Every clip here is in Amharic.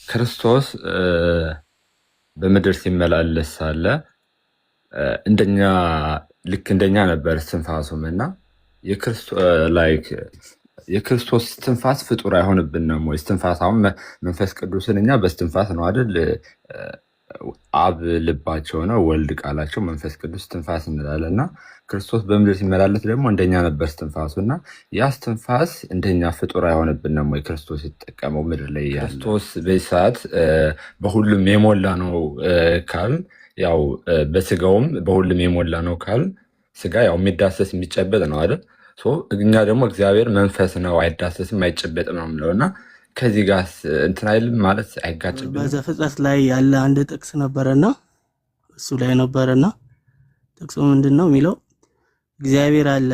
ክርስቶስ በምድር ሲመላለስ ሳለ እንደኛ ልክ እንደኛ ነበር እስትንፋሱም እና የክርስቶስ እስትንፋስ ፍጡር አይሆንብንም ወይ? እስትንፋስ አሁን መንፈስ ቅዱስን እኛ በእስትንፋስ ነው አይደል? አብ ልባቸው ነው፣ ወልድ ቃላቸው፣ መንፈስ ቅዱስ እስትንፋስ እንላለን እና ክርስቶስ በምድር ሲመላለስ ደግሞ እንደኛ ነበር እስትንፋሱ እና ያ እስትንፋስ እንደኛ ፍጡር አይሆንብንም ወይ? ክርስቶስ የተጠቀመው ምድር ላይ ያለ ክርስቶስ በዚህ ሰዓት በሁሉም የሞላ ነው ካል ያው በስጋውም በሁሉም የሞላ ነው ካል ስጋ ያው የሚዳሰስ የሚጨበጥ ነው አይደል? እኛ ደግሞ እግዚአብሔር መንፈስ ነው፣ አይዳሰስም አይጨበጥም ነው የምለው እና ከዚህ ጋር እንትን አይልም ማለት አይጋጭብንም። በዘፍጥረት ላይ ያለ አንድ ጥቅስ ነበረና እሱ ላይ ነበረና ጥቅሱ ምንድነው የሚለው? እግዚአብሔር አለ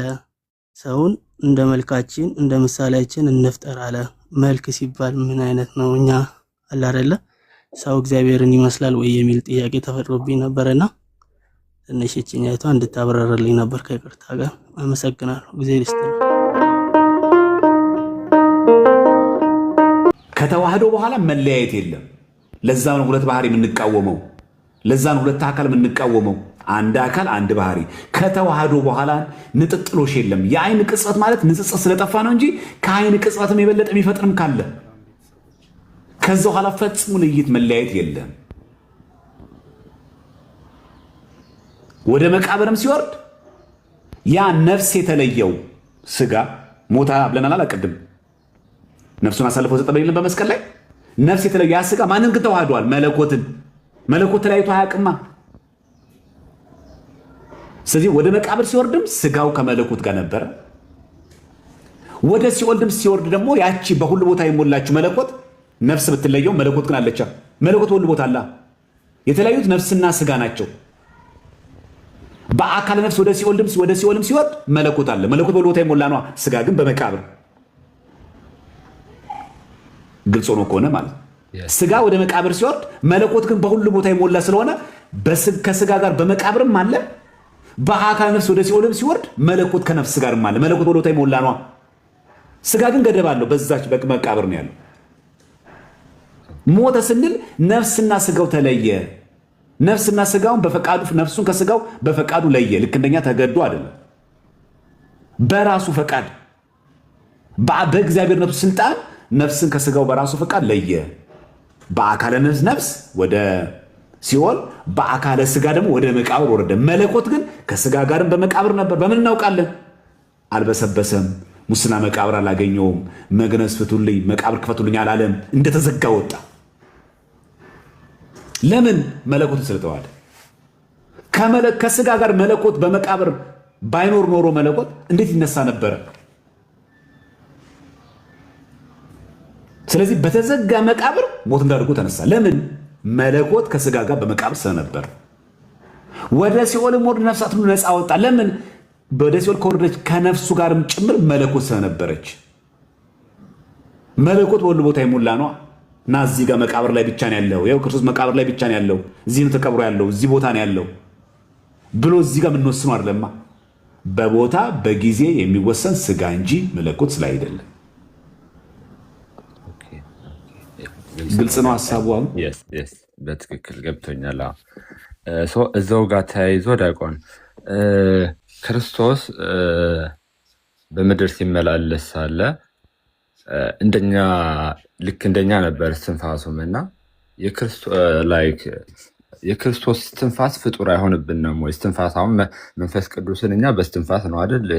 ሰውን እንደ መልካችን እንደ ምሳሌያችን እንፍጠር አለ። መልክ ሲባል ምን አይነት ነው? እኛ አለ አይደለ ሰው እግዚአብሔርን ይመስላል ወይ የሚል ጥያቄ ተፈጥሮብኝ ነበርና ትንሽ እቺኛይቷ እንድታብራራልኝ ነበር ከይቅርታ ጋር። አመሰግናለሁ። ጊዜ ይስጥልኝ። ከተዋህዶ በኋላ መለያየት የለም። ለዛ ነው ሁለት ባህሪ የምንቃወመው። ለዛ ነው ሁለት አካል የምንቃወመው። አንድ አካል አንድ ባህሪ። ከተዋህዶ በኋላ ንጥጥሎሽ የለም። የአይን ቅጽበት ማለት ንጽጽር ስለጠፋ ነው እንጂ ከአይን ቅጽበትም የበለጠ የሚፈጥርም ካለ ከዛ በኋላ ፈጽሞ ልይት መለያየት የለም። ወደ መቃብርም ሲወርድ ያ ነፍስ የተለየው ስጋ ሞታ ብለናል አላቀድም ነፍሱን አሳልፎ ሰጠ በሌለም በመስቀል ላይ ነፍስ የተለየው ያ ስጋ ማንን ግን ተዋህዷል? መለኮትን። መለኮት ተለያይቶ አያውቅማ። ስለዚህ ወደ መቃብር ሲወርድም ስጋው ከመለኮት ጋር ነበረ። ወደ ሲኦልም ሲወርድ ደግሞ ያቺ በሁሉ ቦታ የሞላችው መለኮት ነፍስ ብትለየው መለኮት ግን አለቻ። መለኮት በሁሉ ቦታ አለ። የተለያዩት ነፍስና ስጋ ናቸው። በአካል ነፍስ ወደ ሲኦልም ሲወርድ መለኮት አለ። መለኮት በሁሉ ቦታ የሞላ ነው። ስጋ ግን በመቃብር ግልጽ ሆኖ ከሆነ ማለት ስጋ ወደ መቃብር ሲወርድ መለኮት ግን በሁሉ ቦታ የሞላ ስለሆነ ከስጋ ጋር በመቃብርም አለ። በአካል ነፍስ ወደ ሲኦልም ሲወርድ መለኮት ከነፍስ ጋርም አለ። መለኮት በሁሉ ቦታ የሞላ ነው። ስጋ ግን ገደብ አለው። በዛች በመቃብር ነው ያለው። ሞተ ስንል ነፍስና ስጋው ተለየ። ነፍስና ስጋውን በፈቃዱ ነፍሱን ከስጋው በፈቃዱ ለየ። ልክ እንደኛ ተገዶ አይደለም፣ በራሱ ፈቃድ በእግዚአብሔርነቱ ስልጣን ነፍስን ከስጋው በራሱ ፈቃድ ለየ። በአካለ ነፍስ ወደ ሲኦል፣ በአካለ ስጋ ደግሞ ወደ መቃብር ወረደ። መለኮት ግን ከስጋ ጋርም በመቃብር ነበር። በምን እናውቃለን? አልበሰበሰም። ሙስና መቃብር አላገኘውም። መግነዝ ፍቱልኝ፣ መቃብር ክፈቱልኝ አላለም። እንደተዘጋ ወጣ። ለምን? መለኮትን ስለተዋሃደ። ከስጋ ጋር መለኮት በመቃብር ባይኖር ኖሮ መለኮት እንዴት ይነሳ ነበረ? ስለዚህ በተዘጋ መቃብር ሞት እንዳድርጎ ተነሳ። ለምን? መለኮት ከስጋ ጋር በመቃብር ስለነበር። ወደ ሲኦልም ወርድ ነፍሳት ሁሉ ነፃ ወጣ። ለምን? ወደ ሲኦል ከወረደች ከነፍሱ ጋርም ጭምር መለኮት ስለነበረች። መለኮት በሁሉ ቦታ የሞላ ነው እና እዚህ ጋር መቃብር ላይ ብቻ ነው ያለው። ያው ክርስቶስ መቃብር ላይ ብቻ ነው ያለው፣ እዚህ ነው ተቀብሮ ያለው፣ እዚህ ቦታ ነው ያለው ብሎ እዚህ ጋር የምንወስነው አይደለማ። በቦታ በጊዜ የሚወሰን ስጋ እንጂ መለኮት ስላይደለም። ግልጽ ነው ሐሳቡ። አሁን በትክክል ገብቶኛል። እዛው ጋር ተያይዞ ዲያቆን ክርስቶስ በምድር ሲመላለስ ሳለ እንደኛ ልክ እንደኛ ነበር እስትንፋሱም እና የክርስቶስ እስትንፋስ ፍጡር አይሆንብንም ወይ? እስትንፋስ አሁን መንፈስ ቅዱስን እኛ በእስትንፋስ ነው አይደል?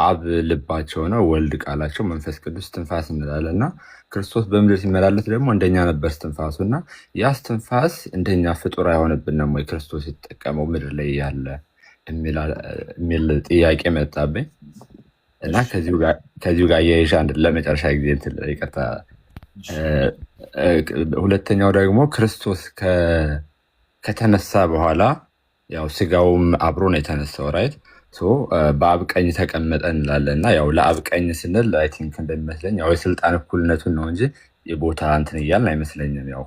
አብ ልባቸው ነው፣ ወልድ ቃላቸው፣ መንፈስ ቅዱስ እስትንፋስ እንላለን እና ክርስቶስ በምድር ሲመላለስ ደግሞ እንደኛ ነበር እስትንፋሱ እና ያ እስትንፋስ እንደኛ ፍጡር አይሆንብንም ወይ? ክርስቶስ የተጠቀመው ምድር ላይ ያለ የሚል ጥያቄ መጣብኝ እና ከዚሁ ጋር የይሻ ለመጨረሻ ጊዜ ይቅርታ። ሁለተኛው ደግሞ ክርስቶስ ከተነሳ በኋላ ያው ስጋውም አብሮ ነው የተነሳው ራይት። በአብ ቀኝ ተቀመጠ እንላለን እና ያው ለአብ ቀኝ ስንል አይ ቲንክ እንደሚመስለኝ ያው የስልጣን እኩልነቱን ነው እንጂ የቦታ እንትን እያልን አይመስለኝም። ያው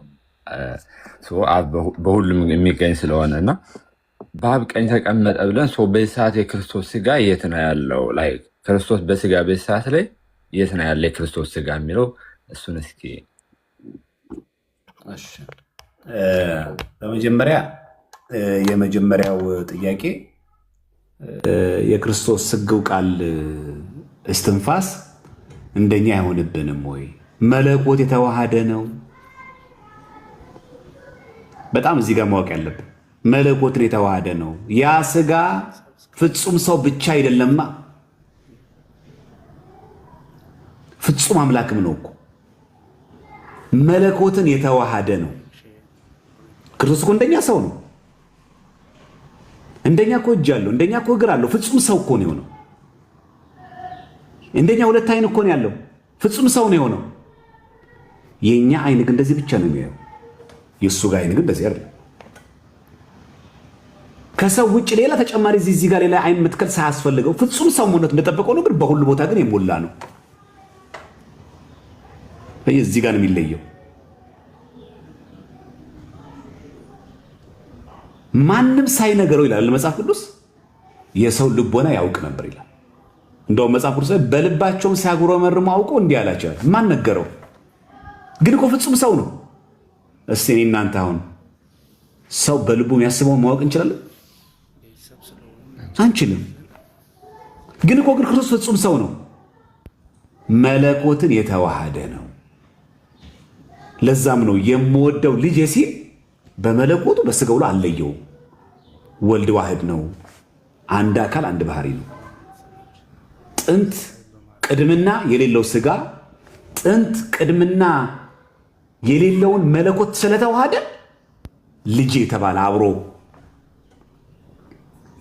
አብ በሁሉም የሚገኝ ስለሆነ እና በአብ ቀኝ ተቀመጠ ብለን በዚህ ሰዓት የክርስቶስ ስጋ የት ነው ያለው? ላይ ክርስቶስ በስጋ በዚህ ሰዓት ላይ የት ነው ያለ የክርስቶስ ስጋ የሚለው እሱን እስኪ በመጀመሪያ የመጀመሪያው ጥያቄ የክርስቶስ ስግው ቃል እስትንፋስ እንደኛ አይሆንብንም ወይ? መለኮት የተዋሃደ ነው። በጣም እዚህ ጋር ማወቅ ያለብን መለኮትን የተዋሃደ ነው። ያ ስጋ ፍጹም ሰው ብቻ አይደለማ፣ ፍጹም አምላክም ነው እኮ። መለኮትን የተዋሃደ ነው። ክርስቶስ እኮ እንደኛ ሰው ነው። እንደኛ እኮ እጅ አለው፣ እንደኛ እኮ እግር አለው። ፍጹም ሰው እኮ ነው የሆነው። እንደኛ ሁለት አይን እኮ ነው ያለው። ፍጹም ሰው ነው የሆነው። የኛ አይን ግን እንደዚህ ብቻ ነው የሚያየው። የእሱ ጋር አይን ግን እንደዚህ አይደለም። ከሰው ውጭ ሌላ ተጨማሪ እዚህ ጋር ሌላ አይን ምትከል ሳያስፈልገው ፍጹም ሰው መሆኑን እንደጠበቀው ነው። ግን በሁሉ ቦታ ግን የሞላ ነው። እዚህ ጋር ነው የሚለየው። ማንም ሳይነገረው ይላል መጽሐፍ ቅዱስ የሰው ልቦና ያውቅ ነበር ይላል። እንደውም መጽሐፍ ቅዱስ በልባቸውም ሲያጉረመርሙ አውቀው እንዲህ አላቸው። ማን ነገረው? ግን እኮ ፍጹም ሰው ነው። እስቲ እኔ እናንተ አሁን ሰው በልቡ የሚያስበውን ማወቅ እንችላለን? አንችልም። ግን እኮ ግን ክርስቶስ ፍጹም ሰው ነው። መለኮትን የተዋሃደ ነው። ለዛም ነው የምወደው ልጄ ሲል በመለኮቱ በስጋው ላይ አልለየውም። ወልድ ዋህድ ነው። አንድ አካል አንድ ባህሪ ነው። ጥንት ቅድምና የሌለው ስጋ ጥንት ቅድምና የሌለውን መለኮት ስለተዋሃደ ልጅ የተባለ አብሮ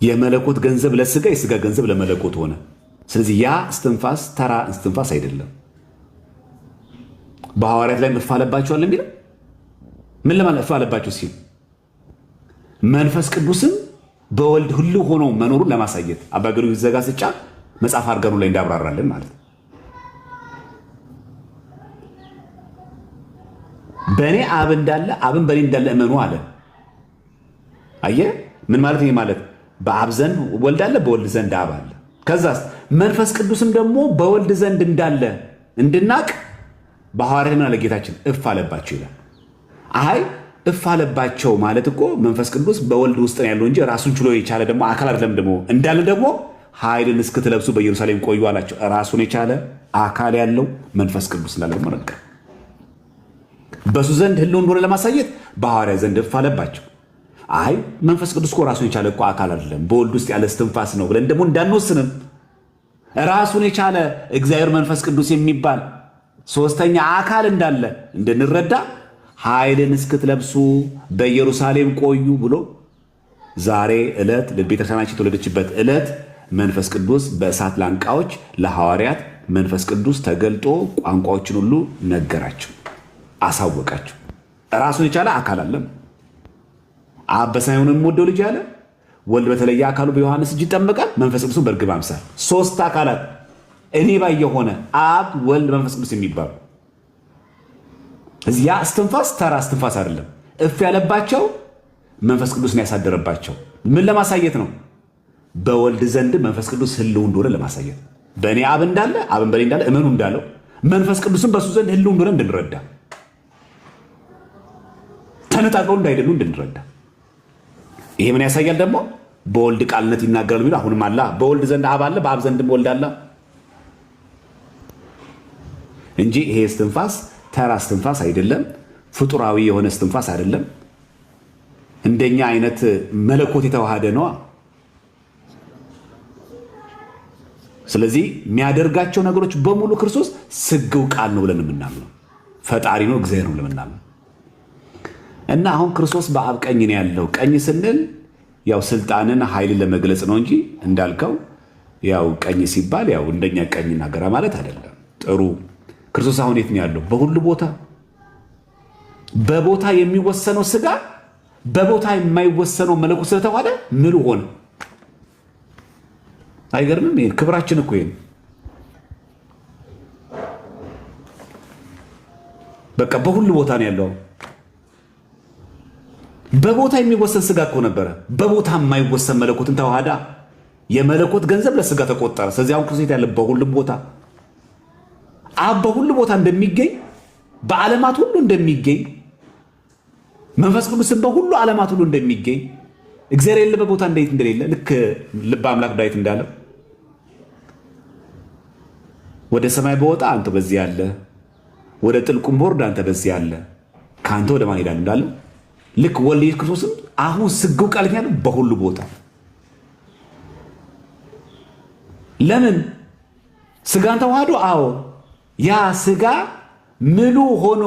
የመለኮት ገንዘብ ለስጋ የስጋ ገንዘብ ለመለኮት ሆነ። ስለዚህ ያ እስትንፋስ ተራ እስትንፋስ አይደለም። በሐዋርያት ላይ እፋለባቸዋል የሚለው ምን ለማለት እፋለባቸው ሲል መንፈስ ቅዱስም በወልድ ሁሉ ሆኖ መኖሩን ለማሳየት አባ ጊዮርጊስ ዘጋስጫ መጽሐፍ አርገኑ ላይ እንዳብራራለን ማለት ነው። በእኔ አብ እንዳለ አብን በእኔ እንዳለ እመኑ አለ። አየህ ምን ማለት ነው? ማለት በአብ ዘንድ ወልድ አለ፣ በወልድ ዘንድ አብ አለ። ከዛስ መንፈስ ቅዱስም ደግሞ በወልድ ዘንድ እንዳለ እንድናቅ በሐዋርያት ምን አለ ጌታችን? እፍ አለባቸው ይላል። አይ እፍ አለባቸው ማለት እኮ መንፈስ ቅዱስ በወልድ ውስጥ ነው ያለው እንጂ ራሱን ችሎ የቻለ ደግሞ አካል አይደለም። ደግሞ እንዳለ ደግሞ ኃይልን እስክትለብሱ በኢየሩሳሌም ቆዩ አላቸው። ራሱን የቻለ አካል ያለው መንፈስ ቅዱስ እንዳለ ደግሞ ነገረ። በሱ ዘንድ ህልው እንደሆነ ለማሳየት በሐዋርያት ዘንድ እፍ አለባቸው። አይ መንፈስ ቅዱስ እኮ ራሱን የቻለ እኮ አካል አይደለም፣ በወልድ ውስጥ ያለ እስትንፋስ ነው ብለን ደግሞ እንዳንወስንም ራሱን የቻለ እግዚአብሔር መንፈስ ቅዱስ የሚባል ሶስተኛ አካል እንዳለ እንድንረዳ ኃይልን እስክትለብሱ በኢየሩሳሌም ቆዩ ብሎ ዛሬ ዕለት ቤተክርስቲያናችን የተወለደችበት ዕለት መንፈስ ቅዱስ በእሳት ላንቃዎች ለሐዋርያት መንፈስ ቅዱስ ተገልጦ ቋንቋዎችን ሁሉ ነገራቸው፣ አሳወቃቸው። ራሱን የቻለ አካል አለም። አብ በሰማይ የምወደው ልጅ ያለ ወልድ በተለየ አካሉ በዮሐንስ እጅ ይጠመቃል፣ መንፈስ ቅዱስ በርግብ አምሳል። ሶስት አካላት እኔ ባይ የሆነ አብ ወልድ መንፈስ ቅዱስ የሚባሉ እዚያ እስትንፋስ ተራ እስትንፋስ አይደለም። እፍ ያለባቸው መንፈስ ቅዱስን ያሳደረባቸው ምን ለማሳየት ነው? በወልድ ዘንድ መንፈስ ቅዱስ ህልው እንደሆነ ለማሳየት በእኔ አብ እንዳለ አብን በእኔ እንዳለ እመኑ እንዳለው መንፈስ ቅዱስን በሱ ዘንድ ህልው እንደሆነ እንድንረዳ፣ ተነጣጥለው እንዳይደሉ እንድንረዳ። ይሄ ምን ያሳያል? ደግሞ በወልድ ቃልነት ይናገራሉ የሚለው አሁንም አላ በወልድ ዘንድ አብ አለ፣ በአብ ዘንድም ወልድ አለ እንጂ ይሄ እስትንፋስ ተራ እስትንፋስ አይደለም። ፍጡራዊ የሆነ እስትንፋስ አይደለም። እንደኛ አይነት መለኮት የተዋሃደ ነው። ስለዚህ የሚያደርጋቸው ነገሮች በሙሉ ክርስቶስ ስግው ቃል ነው ብለን የምናምነው፣ ፈጣሪ ነው እግዚአብሔር ነው ለምናምነው እና አሁን ክርስቶስ በአብ ቀኝ ነው ያለው። ቀኝ ስንል ያው ስልጣንን ኃይልን ለመግለጽ ነው እንጂ እንዳልከው ያው ቀኝ ሲባል ያው እንደኛ ቀኝና ግራ ማለት አይደለም። ጥሩ ክርስቶስ አሁን የት ነው ያለው? በሁሉ ቦታ። በቦታ የሚወሰነው ስጋ በቦታ የማይወሰነው መለኮት ስለተዋሃደ ምሉ ሆነ። አይገርምም? ይሄ ክብራችን እኮ ይሄ በቃ በሁሉ ቦታ ነው ያለው። በቦታ የሚወሰን ስጋ እኮ ነበረ፣ በቦታ የማይወሰን መለኮትን ተዋሃዳ። የመለኮት ገንዘብ ለስጋ ተቆጠረ። ስለዚህ አሁን ክርስቶስ ያለ በሁሉም ቦታ አብ በሁሉ ቦታ እንደሚገኝ በዓለማት ሁሉ እንደሚገኝ መንፈስ ቅዱስን በሁሉ ዓለማት ሁሉ እንደሚገኝ እግዚአብሔር የሌለበት ቦታ እንዴት እንደሌለ ልክ ልበ አምላክ ዳዊት እንዳለው ወደ ሰማይ በወጣ አንተ በዚህ ያለ፣ ወደ ጥልቁም ቦርድ አንተ በዚህ ያለ፣ ከአንተ ወደ ማን ሄዳለሁ እንዳለ ልክ ወልድ ኢየሱስ ክርስቶስም አሁን ስግው ቃል ያለው በሁሉ ቦታ። ለምን ስጋን ተዋህዶ? አዎ ያ ስጋ ምሉ ሆኖ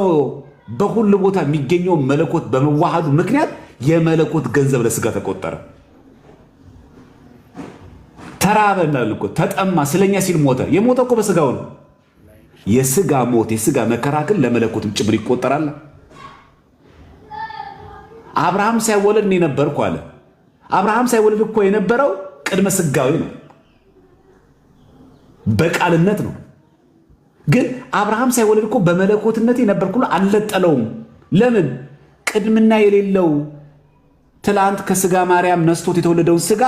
በሁሉ ቦታ የሚገኘው መለኮት በመዋሃዱ ምክንያት የመለኮት ገንዘብ ለስጋ ተቆጠረ። ተራበናል እኮ ተጠማ፣ ስለኛ ሲል ሞተ። የሞተ እኮ በስጋው ነው። የስጋ ሞት የስጋ መከራከል ለመለኮትም ጭምር ይቆጠራል። አብርሃም ሳይወለድ እኔ ነበርኩ አለ። አብርሃም ሳይወለድ እኮ የነበረው ቅድመ ስጋዊ ነው፣ በቃልነት ነው። ግን አብርሃም ሳይወለድ እኮ በመለኮትነት የነበርኩ አልለጠለውም። ለምን? ቅድምና የሌለው ትላንት ከስጋ ማርያም ነስቶት የተወለደውን ስጋ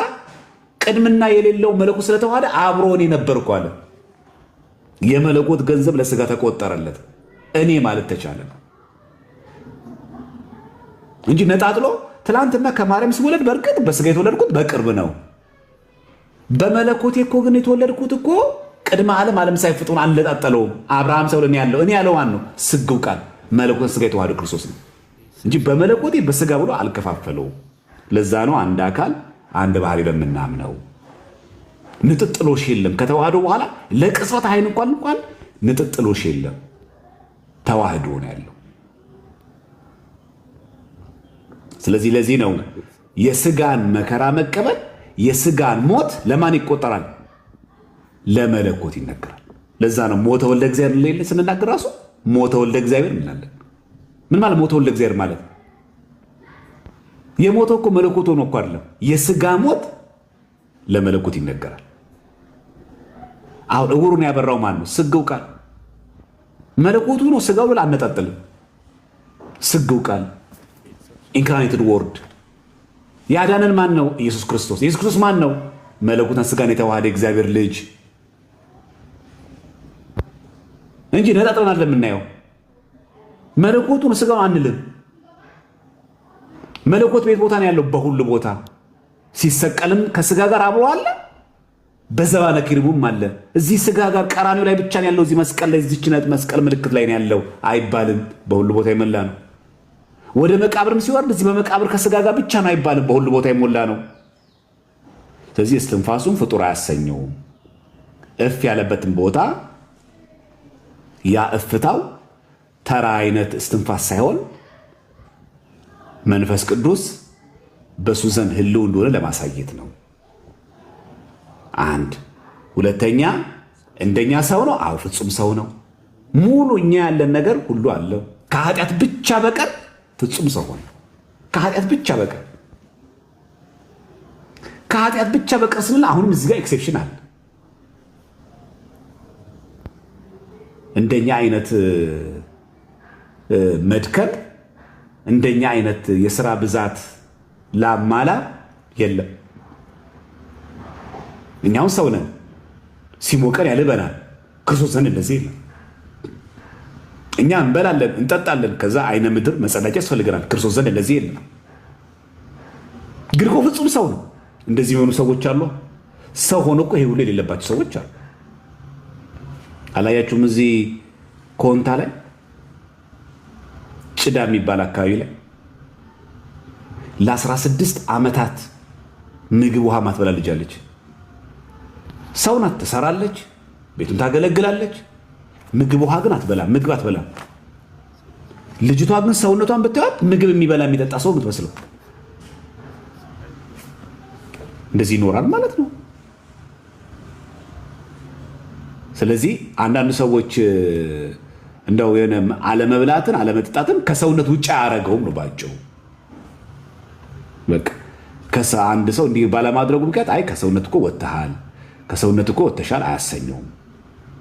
ቅድምና የሌለው መለኮት ስለተዋሃደ አብሮን የነበርኩ አለ። የመለኮት ገንዘብ ለስጋ ተቆጠረለት። እኔ ማለት ተቻለ እንጂ ነጣጥሎ ትላንትና ከማርያም ስወለድ በእርግጥ በስጋ የተወለድኩት በቅርብ ነው። በመለኮቴ እኮ ግን የተወለድኩት እኮ ቅድመ ዓለም ሳይፈጥር አንለጣጠለውም። አብርሃም ሰው እኔ ያለው ማን ነው? ስግው ቃል መለኮት ስጋ የተዋሃደ ክርስቶስ ነው እንጂ በመለኮቴ በስጋ ብሎ አልከፋፈለውም። ለዛ ነው አንድ አካል አንድ ባህሪ ለምናምነው። ንጥጥሎሽ የለም። ከተዋህዶ በኋላ ለቅጽበት አይን እንኳን ንጥጥሎሽ የለም። ተዋህዶ ነው ያለው። ስለዚህ ለዚህ ነው የስጋን መከራ መቀበል የስጋን ሞት ለማን ይቆጠራል? ለመለኮት ይነገራል። ለዛ ነው ሞተ ወልደ እግዚአብሔር ለሌለ ስንናገር ራሱ ሞተ ወልደ እግዚአብሔር እንላለን። ምን ማለት ሞተ ወልደ እግዚአብሔር ማለት? የሞተው እኮ መለኮት ሆኖ እኮ አይደለም። የስጋ ሞት ለመለኮት ይነገራል። አሁን እውሩን ያበራው ማን ነው? ስግው ቃል መለኮቱ ነው። ስጋው ብለ አነጣጥልም። ስግው ቃል ኢንካርኔትድ ወርድ ያዳነን ማን ነው? ኢየሱስ ክርስቶስ። ኢየሱስ ክርስቶስ ማን ነው? መለኮትና ስጋን የተዋሃደ እግዚአብሔር ልጅ እንጂ ነጣጥለን አይደለም የምናየው። መለኮቱን ስጋውን አንልም። መለኮት ቤት ቦታ ነው ያለው? በሁሉ ቦታ። ሲሰቀልም ከስጋ ጋር አብሮ አለ። በዘባነ ኪሩብም አለ። እዚህ ስጋ ጋር ቀራኒው ላይ ብቻ ነው ያለው። እዚህ መስቀል ላይ እዚች መስቀል ምልክት ላይ ነው ያለው አይባልም። በሁሉ ቦታ የሞላ ነው። ወደ መቃብርም ሲወርድ እዚህ በመቃብር ከስጋ ጋር ብቻ ነው አይባልም። በሁሉ ቦታ የሞላ ነው። ስለዚህ እስትንፋሱን ፍጡር አያሰኘውም። እፍ ያለበትን ቦታ ያ እፍታው ተራ አይነት እስትንፋስ ሳይሆን መንፈስ ቅዱስ በሱ ዘንድ ህልው እንደሆነ ለማሳየት ነው። አንድ ሁለተኛ እንደኛ ሰው ነው። አዎ ፍጹም ሰው ነው። ሙሉ እኛ ያለን ነገር ሁሉ አለው። ከኃጢአት ብቻ በቀር ፍጹም ሰው ሆነ። ከኃጢአት ብቻ በቀር ከኃጢአት ብቻ በቀር ስንል አሁንም እዚህ ጋር ኤክሴፕሽን አለ። እንደኛ አይነት መድከም እንደኛ አይነት የሥራ ብዛት ላማላ የለም። እኛውን ሰው ነን። ሲሞቀን ያልበናል። ክርስቶስ ዘንድ እንደዚህ የለም። እኛ እንበላለን፣ እንጠጣለን። ከዛ አይነ ምድር መጸዳጃ ያስፈልገናል። ክርስቶስ ዘንድ እንደዚህ የለም። ግን እኮ ፍጹም ሰው ነው። እንደዚህ የሆኑ ሰዎች አሉ። ሰው ሆኖ እኮ ይሄ ሁሉ የሌለባቸው ሰዎች አሉ። አላያችሁም? እዚህ ኮንታ ላይ ጭዳ የሚባል አካባቢ ላይ ለ16 ዓመታት ምግብ ውሃ ማትበላ ልጅ አለች። ሰው ናት፣ ትሰራለች፣ ቤቱን ታገለግላለች። ምግብ ውሃ ግን አትበላም። ምግብ አትበላም። ልጅቷ ግን ሰውነቷን ብታዩት ምግብ የሚበላ የሚጠጣ ሰው የምትመስለው እንደዚህ ይኖራል ማለት ነው። ስለዚህ አንዳንድ ሰዎች እንደው የሆነ አለመብላትን አለመጠጣትን ከሰውነት ውጭ አያደርገውም ነው ባጭሩ። በቃ አንድ ሰው እንዲህ ባለማድረጉ ምክንያት አይ ከሰውነት እኮ ወጥተሃል፣ ከሰውነት እኮ ወጥተሻል አያሰኘውም።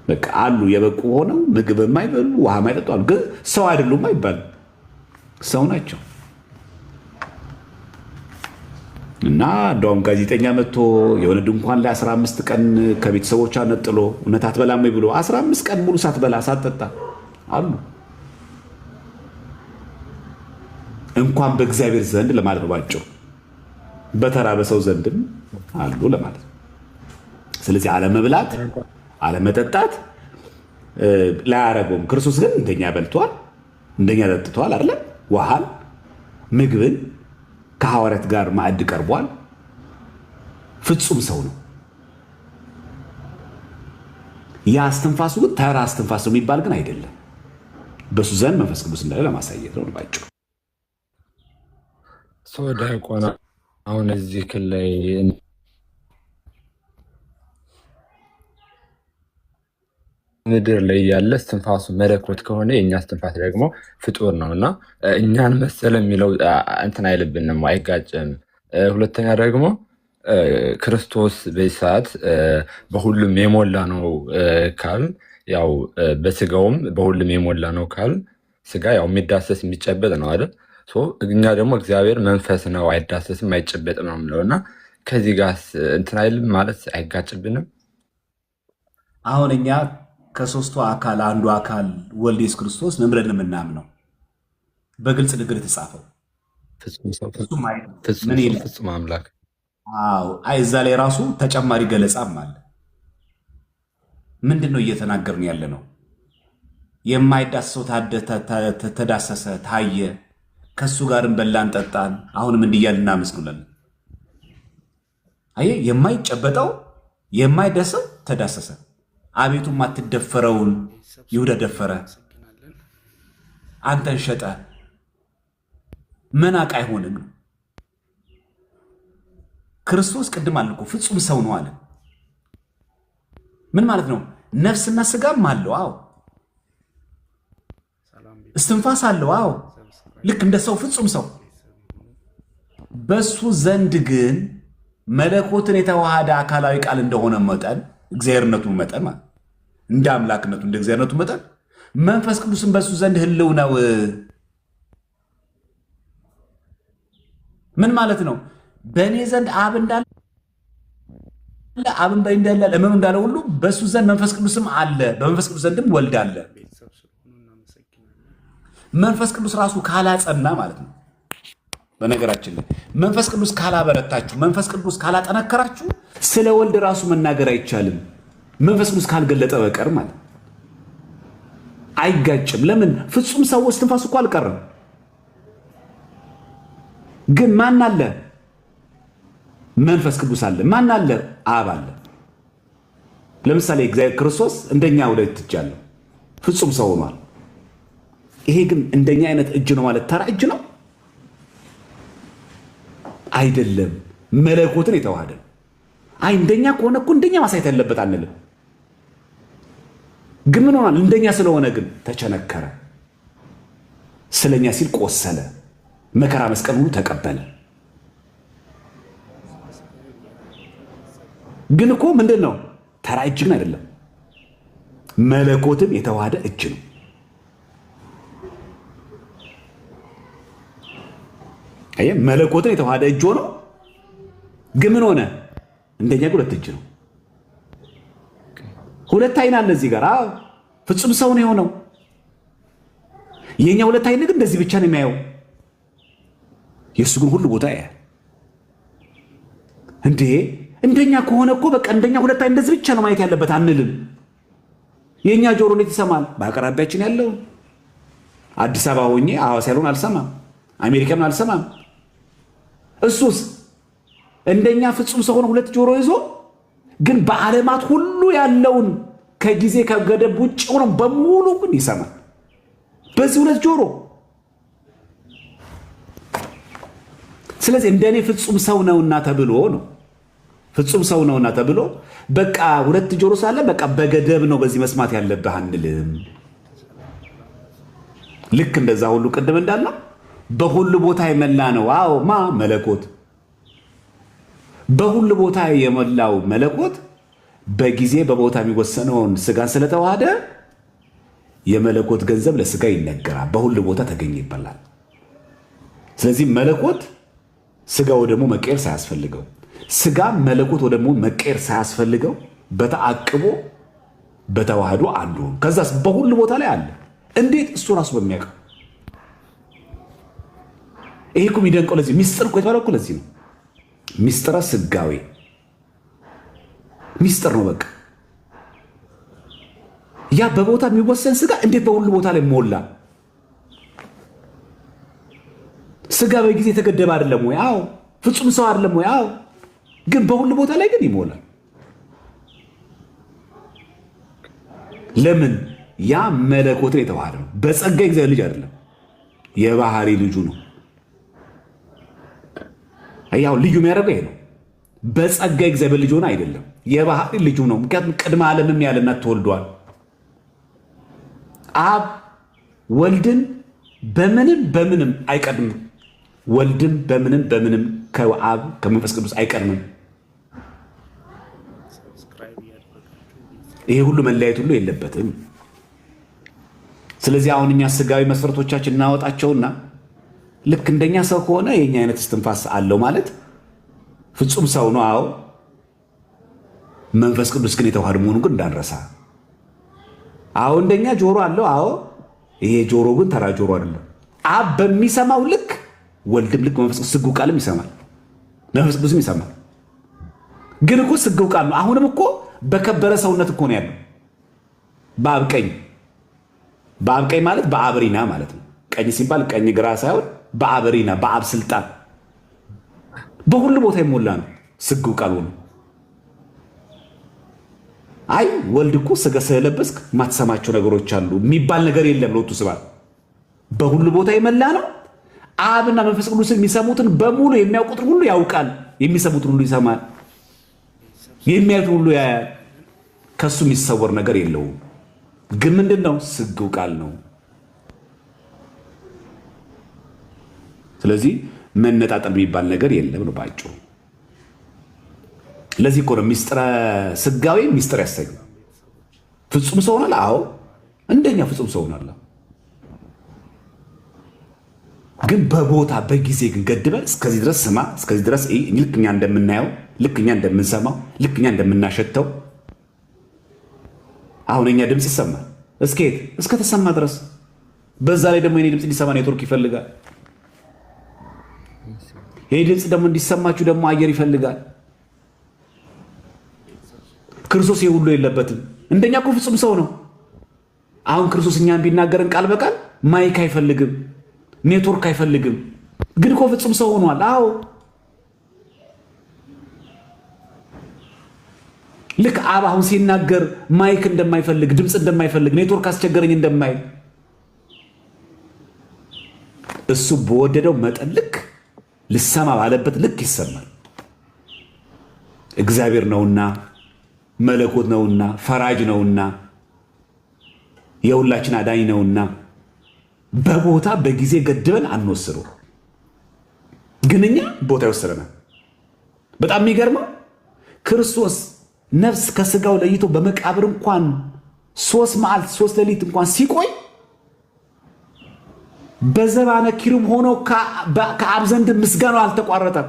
በቃ አሉ የበቁ ሆነው ምግብ የማይበሉ ውሃ የማይጠጡ አሉ። ግን ሰው አይደሉም አይባልም፣ ሰው ናቸው። እና እንደውም ጋዜጠኛ መጥቶ የሆነ ድንኳን ላይ 15 ቀን ከቤተሰቦቿ ነጥሎ እውነት አትበላም ብሎ 15 ቀን ሙሉ ሳትበላ ሳትጠጣ አሉ። እንኳን በእግዚአብሔር ዘንድ ለማለት ነው ባጭሩ። በተራ በሰው ዘንድም አሉ ለማለት ነው። ስለዚህ አለመብላት አለመጠጣት ላያረገውም። ክርስቶስ ግን እንደኛ በልቷል፣ እንደኛ ጠጥቷል አይደለ? ውሃን ምግብን ከሐዋርያት ጋር ማዕድ ቀርቧል። ፍጹም ሰው ነው። ያ እስትንፋሱ ግን ተራ እስትንፋስ ነው የሚባል ግን አይደለም። በሱ ዘንድ መንፈስ ቅዱስ እንዳለ ለማሳየት ነው ባጭሩ። ሰው ዲያቆን አሁን እዚህ ክላይ ምድር ላይ ያለ እስትንፋሱ መለኮት ከሆነ የእኛ እስትንፋስ ደግሞ ፍጡር ነው እና እኛን መሰለ የሚለው እንትን አይልብንም፣ አይጋጭም። ሁለተኛ ደግሞ ክርስቶስ በዚህ ሰዓት በሁሉም የሞላ ነው ካል ያው በስጋውም በሁሉም የሞላ ነው ካል ስጋ ያው የሚዳሰስ የሚጨበጥ ነው አይደል? እኛ ደግሞ እግዚአብሔር መንፈስ ነው፣ አይዳሰስም አይጨበጥም ነው የምለው እና ከዚህ ጋር እንትን አይልም ማለት አይጋጭብንም። አሁን እኛ ከሶስቱ አካል አንዱ አካል ወልድ ኢየሱስ ክርስቶስ ነው ብለን የምናምነው በግልጽ ንግር የተጻፈው ፍጹም አምላክ። እዛ ላይ ራሱ ተጨማሪ ገለጻም አለ። ምንድን ነው እየተናገርን ያለ ነው? የማይዳሰሰው ተዳሰሰ፣ ታየ፣ ከሱ ጋርም በላን ጠጣን፣ አሁንም እንዲያል እናመስግናለን። አየህ፣ የማይጨበጠው የማይዳሰው ተዳሰሰ። አቤቱ ማትደፈረውን ይሁዳ ደፈረ፣ አንተን ሸጠ። መናቅ አይሆንም። ክርስቶስ ቅድም አለ እኮ ፍጹም ሰው ነው አለ። ምን ማለት ነው? ነፍስና ስጋም አለው። አዎ እስትንፋስ አለው። አዎ ልክ እንደ ሰው ፍጹም ሰው። በሱ ዘንድ ግን መለኮትን የተዋሃደ አካላዊ ቃል እንደሆነ መጠን እግዚአብሔርነቱ መጠን ማለት እንደ አምላክነቱ እንደ እግዚአብሔርነቱ መጠን መንፈስ ቅዱስን በሱ ዘንድ ህልው ነው። ምን ማለት ነው? በእኔ ዘንድ አብ እንዳለ አብን በእኔ እንዳለ ለምን እንዳለ ሁሉ በሱ ዘንድ መንፈስ ቅዱስም አለ፣ በመንፈስ ቅዱስ ዘንድም ወልድ አለ። መንፈስ ቅዱስ ራሱ ካላጸና ማለት ነው። በነገራችን ላይ መንፈስ ቅዱስ ካላበረታችሁ፣ መንፈስ ቅዱስ ካላጠነከራችሁ ስለ ወልድ ራሱ መናገር አይቻልም። መንፈስ ቅዱስ ካልገለጠ በቀር ማለት አይጋጭም። ለምን? ፍጹም ሰው እስትንፋሱ እኮ አልቀረም። ግን ማን አለ? መንፈስ ቅዱስ አለ። ማን አለ? አብ አለ። ለምሳሌ እግዚአብሔር ክርስቶስ እንደኛ ሁለት እጅ አለው፣ ፍጹም ሰው ሆኗል። ይሄ ግን እንደኛ አይነት እጅ ነው ማለት ተራ እጅ ነው አይደለም። መለኮትን የተዋሃደ እንደኛ ከሆነ እኮ እንደኛ ማሳየት ያለበት አንልም። ግን ምን ሆኗል? እንደኛ ስለሆነ ግን ተቸነከረ፣ ስለኛ ሲል ቆሰለ፣ መከራ መስቀል ሁሉ ተቀበለ። ግን እኮ ምንድን ነው? ተራ እጅ ግን አይደለም፣ መለኮትን የተዋሃደ እጅ ነው። መለኮትን የተዋሃደ እጅ ሆኖ ግን ምን ሆነ? እንደኛ ሁለት እጅ ነው። ሁለት አይን አለ እዚህ ጋር። ፍጹም ሰው ነው የሆነው። የኛ ሁለት አይን ግን እንደዚህ ብቻ ነው የሚያየው። የእሱ ግን ሁሉ ቦታ ያያል። እንዴ እንደኛ ከሆነ እኮ በቃ እንደኛ ሁለት አይን እንደዚህ ብቻ ነው ማየት ያለበት አንልም። የኛ ጆሮ እንዴት ይሰማል? በአቅራቢያችን ያለው አዲስ አበባ ሆኜ ሐዋሳ ያለውን አልሰማም፣ አሜሪካን አልሰማም። እሱስ እንደኛ ፍጹም ሰው ሆኖ ሁለት ጆሮ ይዞ ግን በዓለማት ሁሉ ያለውን ከጊዜ ከገደብ ውጭ ሆኖ በሙሉ ግን ይሰማል በዚህ ሁለት ጆሮ። ስለዚህ እንደኔ ፍጹም ሰው ነውና ተብሎ ነው ፍጹም ሰው ነውና ተብሎ በቃ ሁለት ጆሮ ሳለ በቃ በገደብ ነው በዚህ መስማት ያለብህ አንልም። ልክ እንደዛ ሁሉ ቅድም እንዳለው በሁሉ ቦታ የመላ ነው። አዎ መለኮት በሁሉ ቦታ የመላው መለኮት በጊዜ በቦታ የሚወሰነውን ስጋን ስለተዋሃደ የመለኮት ገንዘብ ለስጋ ይነገራል። በሁሉ ቦታ ተገኘ ይባላል። ስለዚህ መለኮት ስጋው ደግሞ መቀየር ሳያስፈልገው፣ ስጋ መለኮት ወደ ደግሞ መቀየር ሳያስፈልገው በተአቅቦ በተዋህዶ አንዱ ሆኖ ከዛስ በሁሉ ቦታ ላይ አለ። እንዴት? እሱ ራሱ በሚያውቀው ይሄ እኮ የሚደንቀው ለዚህ ሚስጥር እኮ የተባለው እኮ ለዚህ ነው። ሚስጥረ ስጋዌ ሚስጥር ነው። በቃ ያ በቦታ የሚወሰን ስጋ እንዴት በሁሉ ቦታ ላይ ሞላ? ስጋ በጊዜ የተገደበ አይደለም ወይ? አዎ። ፍጹም ሰው አይደለም ወይ? አዎ። ግን በሁሉ ቦታ ላይ ግን ይሞላል። ለምን? ያ መለኮትን የተዋሃደ ነው። በጸጋ እግዚአብሔር ልጅ አይደለም፣ የባህሪ ልጁ ነው። ያው ልዩ የሚያደርገው ይሄ ነው። በጸጋ እግዚአብሔር ልጅ ሆነ አይደለም፣ የባህሪ ልጁ ነው። ምክንያቱም ቅድመ ዓለምም ያለ እናት ተወልዷል። አብ ወልድን በምንም አይቀድምም። ወልድም በምንም ከአብ ከመንፈስ ቅዱስ አይቀድምም። ይሄ ሁሉ መለያየት ሁሉ የለበትም። ስለዚህ አሁን እኛ ስጋዊ መስፈርቶቻችን እናወጣቸውና ልክ እንደኛ ሰው ከሆነ የኛ አይነት እስትንፋስ አለው ማለት ፍጹም ሰው ነው። አዎ። መንፈስ ቅዱስ ግን የተዋሃደ መሆኑን ግን እንዳንረሳ። አዎ እንደኛ ጆሮ አለው። አዎ። ይሄ ጆሮ ግን ተራ ጆሮ አይደለም። አብ በሚሰማው ልክ ወልድም ልክ መንፈስ ቅዱስ ስግው ቃልም ይሰማል፣ መንፈስ ቅዱስም ይሰማል። ግን እኮ ስግው ቃል ነው። አሁንም እኮ በከበረ ሰውነት እኮ ነው ያለው በአብ ቀኝ። በአብ ቀኝ ማለት በአብ ሪና ማለት ነው። ቀኝ ሲባል ቀኝ ግራ ሳይሆን በአብ ሪና፣ በአብ ስልጣን በሁሉ ቦታ ይሞላ ነው ስግው ቃል ሆኖ። አይ ወልድ እኮ ስጋ ስለለበስክ ማትሰማቸው ነገሮች አሉ የሚባል ነገር የለም። ሎቱ ስባል በሁሉ ቦታ ይመላ ነው። አብና መንፈስ ቅዱስ የሚሰሙትን በሙሉ የሚያውቁትን ሁሉ ያውቃል፣ የሚሰሙትን ሁሉ ይሰማል፣ የሚያዩትን ሁሉ ያያል። ከሱ የሚሰወር ነገር የለውም። ግን ምንድን ነው? ስግው ቃል ነው። ስለዚህ መነጣጠል የሚባል ነገር የለም ነው ባጭሩ። ለዚህ እኮ ነው ሚስጥረ ስጋዌ ሚስጥር ያሰኝ። ፍጹም ሰው ሆናል። አዎ እንደኛ ፍጹም ሰው ሆናል። ግን በቦታ በጊዜ ግን ገድበን እስከዚህ ድረስ ስማ፣ እስከዚህ ድረስ ልክ እኛ እንደምናየው፣ ልክ እኛ እንደምንሰማው፣ ልክ እኛ እንደምናሸተው። አሁን እኛ ድምፅ ይሰማል እስከየት? እስከተሰማ ድረስ። በዛ ላይ ደግሞ የኔ ድምፅ እንዲሰማ ኔትወርክ ይፈልጋል። ይህ ድምፅ ደግሞ እንዲሰማችሁ ደግሞ አየር ይፈልጋል። ክርስቶስ ይህ ሁሉ የለበትም። እንደኛ እኮ ፍጹም ሰው ነው። አሁን ክርስቶስ እኛን ቢናገረን ቃል በቃል ማይክ አይፈልግም፣ ኔትወርክ አይፈልግም። ግን እኮ ፍጹም ሰው ሆኗል። አዎ ልክ አብ አሁን ሲናገር ማይክ እንደማይፈልግ፣ ድምፅ እንደማይፈልግ፣ ኔትወርክ አስቸገረኝ እንደማይል እሱ በወደደው መጠን ልክ ልሰማ ባለበት ልክ ይሰማል። እግዚአብሔር ነውና፣ መለኮት ነውና፣ ፈራጅ ነውና፣ የሁላችን አዳኝ ነውና በቦታ በጊዜ ገድበን አንወስነው። ግን እኛ ቦታ ይወስደናል። በጣም የሚገርመው ክርስቶስ ነፍስ ከስጋው ለይቶ በመቃብር እንኳን 3 መዓልት 3 ሌሊት እንኳን ሲቆይ በዘባነ ኪሩብ ሆኖ ከአብ ዘንድ ምስጋናው አልተቋረጠም።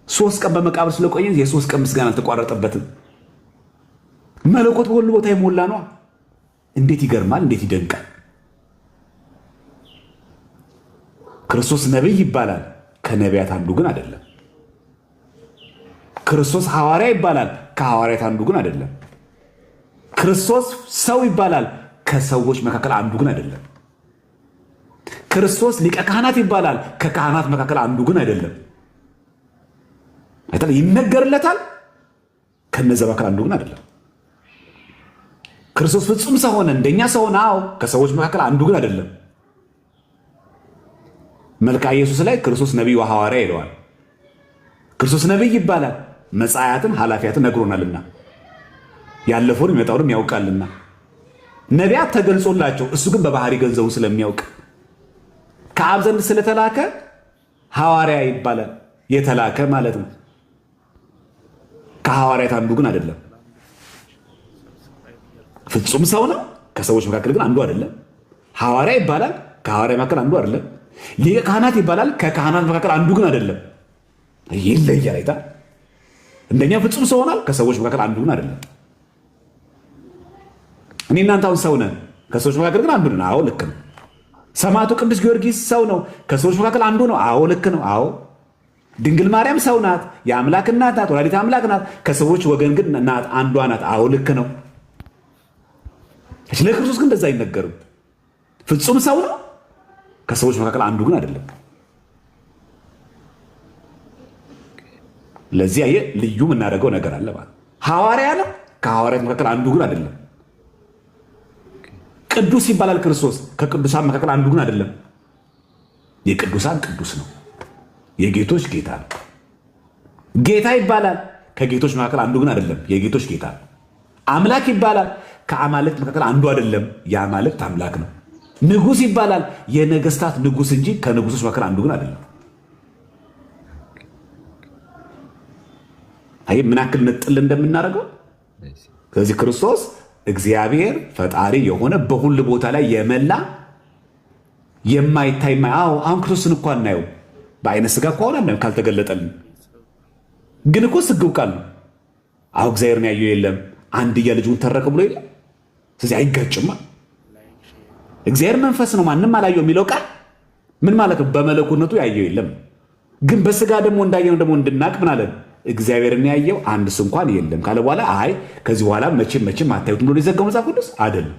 3 ቀን በመቃብር ስለቆየ የ3 ቀን ምስጋና አልተቋረጠበትም። መለኮት በሁሉ ቦታ የሞላ ነው። እንዴት ይገርማል! እንዴት ይደንቃል! ክርስቶስ ነቢይ ይባላል፣ ከነቢያት አንዱ ግን አይደለም። ክርስቶስ ሐዋርያ ይባላል፣ ከሐዋርያት አንዱ ግን አይደለም። ክርስቶስ ሰው ይባላል፣ ከሰዎች መካከል አንዱ ግን አይደለም። ክርስቶስ ሊቀ ካህናት ይባላል፣ ከካህናት መካከል አንዱ ግን አይደለም። አይተል ይነገርለታል፣ ከነዛ መካከል አንዱ ግን አይደለም። ክርስቶስ ፍጹም ሰው ሆነ፣ እንደኛ ሰው ሆነ። አዎ ከሰዎች መካከል አንዱ ግን አይደለም። መልክአ ኢየሱስ ላይ ክርስቶስ ነቢይ ወሐዋርያ ይለዋል። ክርስቶስ ነቢይ ይባላል፣ መጻያትን ኃላፊያትን ነግሮናልና ያለፈውን የሚመጣውንም ያውቃልና። ነቢያት ተገልጾላቸው እሱ ግን በባህሪ ገንዘቡ ስለሚያውቅ ከአብ ዘንድ ስለተላከ ሐዋርያ ይባላል። የተላከ ማለት ነው። ከሐዋርያት አንዱ ግን አይደለም። ፍጹም ሰው ነው፣ ከሰዎች መካከል ግን አንዱ አይደለም። ሐዋርያ ይባላል፣ ከሐዋርያ መካከል አንዱ አይደለም። ሊቀ ካህናት ይባላል፣ ከካህናት መካከል አንዱ ግን አይደለም። ይለያል። አይታ እንደኛ ፍጹም ሰው ሆናል፣ ከሰዎች መካከል አንዱ ግን አይደለም። እኔ እናንተ አሁን ሰው ነን፣ ከሰዎች መካከል ግን አንዱ ነን። አዎ ልክ ነው። ሰማዕቱ ቅዱስ ጊዮርጊስ ሰው ነው፣ ከሰዎች መካከል አንዱ ነው። አዎ ልክ ነው። አዎ ድንግል ማርያም ሰው ናት፣ የአምላክ እናት ናት፣ ወላዲተ አምላክ ናት፣ ከሰዎች ወገን ግን ናት፣ አንዷ ናት። አዎ ልክ ነው። ስለ ክርስቶስ ግን እንደዛ አይነገርም። ፍጹም ሰው ነው፣ ከሰዎች መካከል አንዱ ግን አይደለም። ለዚህ አየህ ልዩ የምናደርገው ነገር አለ ማለት። ሐዋርያ ነው፣ ከሐዋርያት መካከል አንዱ ግን አይደለም። ቅዱስ ይባላል ክርስቶስ፣ ከቅዱሳን መካከል አንዱ ግን አይደለም። የቅዱሳን ቅዱስ ነው፣ የጌቶች ጌታ ነው። ጌታ ይባላል፣ ከጌቶች መካከል አንዱ ግን አይደለም። የጌቶች ጌታ ነው። አምላክ ይባላል፣ ከአማልክት መካከል አንዱ አይደለም። የአማልክት አምላክ ነው። ንጉሥ ይባላል፣ የነገስታት ንጉሥ እንጂ ከንጉሶች መካከል አንዱ ግን አይደለም። አይ ምን ያክል ነጥል እንደምናደርገው። ስለዚህ ክርስቶስ እግዚአብሔር ፈጣሪ የሆነ በሁሉ ቦታ ላይ የመላ የማይታይ አሁን ክርስቶስን እኮ አናየው፣ በአይነ ስጋ እኮ አሁን አናየው ካልተገለጠልን። ግን እኮ ስግው ቃል ነው። አሁን እግዚአብሔርን ያየው የለም አንድያ ልጁን ተረከ ብሎ የለም። ስለዚህ አይጋጭማ። እግዚአብሔር መንፈስ ነው ማንም አላየው የሚለው ቃል ምን ማለት ነው? በመለኮትነቱ ያየው የለም። ግን በስጋ ደግሞ እንዳየነው ደግሞ እንድናቅ ምን አለን? እግዚአብሔርን ያየው አንድስ እንኳን የለም ካለ በኋላ አይ ከዚህ በኋላ መቼም አታዩትም ብሎ የዘጋው መጽሐፍ ቅዱስ አይደለም።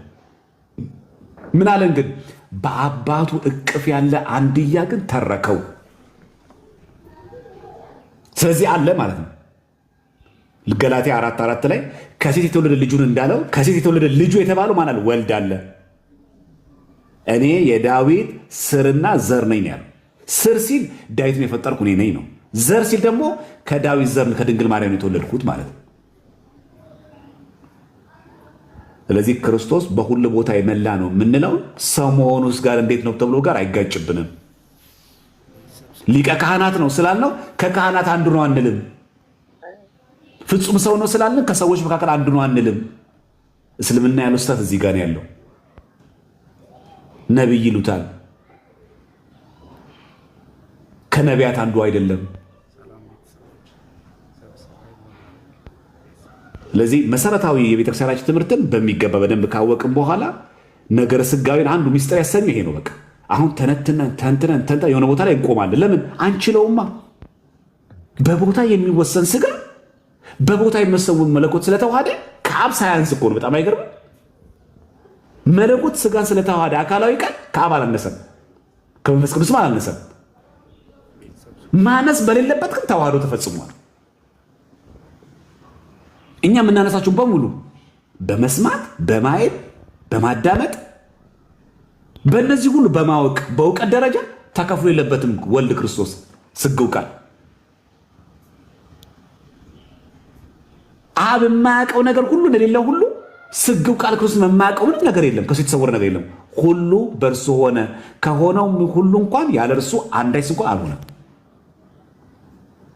ምን አለን ግን? በአባቱ እቅፍ ያለ አንድያ ግን ተረከው። ስለዚህ አለ ማለት ነው። ገላትያ 4:4 ላይ ከሴት የተወለደ ልጁን እንዳለው ከሴት የተወለደ ልጁ የተባለው ማን አለ? ወልድ አለ። እኔ የዳዊት ስርና ዘር ነኝ ያለው። ስር ሲል ዳዊትን የፈጠርኩ እኔ ነኝ ነው። ዘር ሲል ደግሞ ከዳዊት ዘር ከድንግል ማርያም የተወለድኩት ማለት ነው። ስለዚህ ክርስቶስ በሁሉ ቦታ የመላ ነው የምንለው ሰው መሆኑስ ጋር እንዴት ነው ተብሎ ጋር አይጋጭብንም። ሊቀ ካህናት ነው ስላልነው ከካህናት አንዱ ነው አንልም። ፍጹም ሰው ነው ስላልን ከሰዎች መካከል አንዱ ነው አንልም። እስልምና ያለው ስታት እዚህ ጋር ያለው ነቢይ ይሉታል። ከነቢያት አንዱ አይደለም። ስለዚህ መሰረታዊ የቤተክርስቲያናችን ትምህርትን በሚገባ በደንብ ካወቅም በኋላ ነገረ ስጋዊን አንዱ ሚስጥር ያሰኘው ይሄ ነው። በቃ አሁን ተንትነን የሆነ ቦታ ላይ እንቆማለን። ለምን አንችለውማ። በቦታ የሚወሰን ስጋ በቦታ የሚመሰውን መለኮት ስለተዋሃደ ከአብ ሳያንስ እኮ ነው። በጣም አይገርም? መለኮት ስጋን ስለተዋሃደ አካላዊ ቃል ከአብ አላነሰም፣ ከመንፈስ ቅዱስም አላነሰም። ማነስ በሌለበት ግን ተዋህዶ ተፈጽሟል። እኛ የምናነሳቸው በሙሉ በመስማት በማየት በማዳመጥ በእነዚህ ሁሉ በማወቅ በእውቀት ደረጃ ተከፍሎ የለበትም ወልድ ክርስቶስ ስግው ቃል። አብ የማያውቀው ነገር ሁሉ እንደሌለው ሁሉ ስግው ቃል ክርስቶስ የማያውቀው ምንም ነገር የለም። ከሱ የተሰወረ ነገር የለም። ሁሉ በእርሱ ሆነ፣ ከሆነው ሁሉ እንኳን ያለ እርሱ አንዳች እንኳን አልሆነም።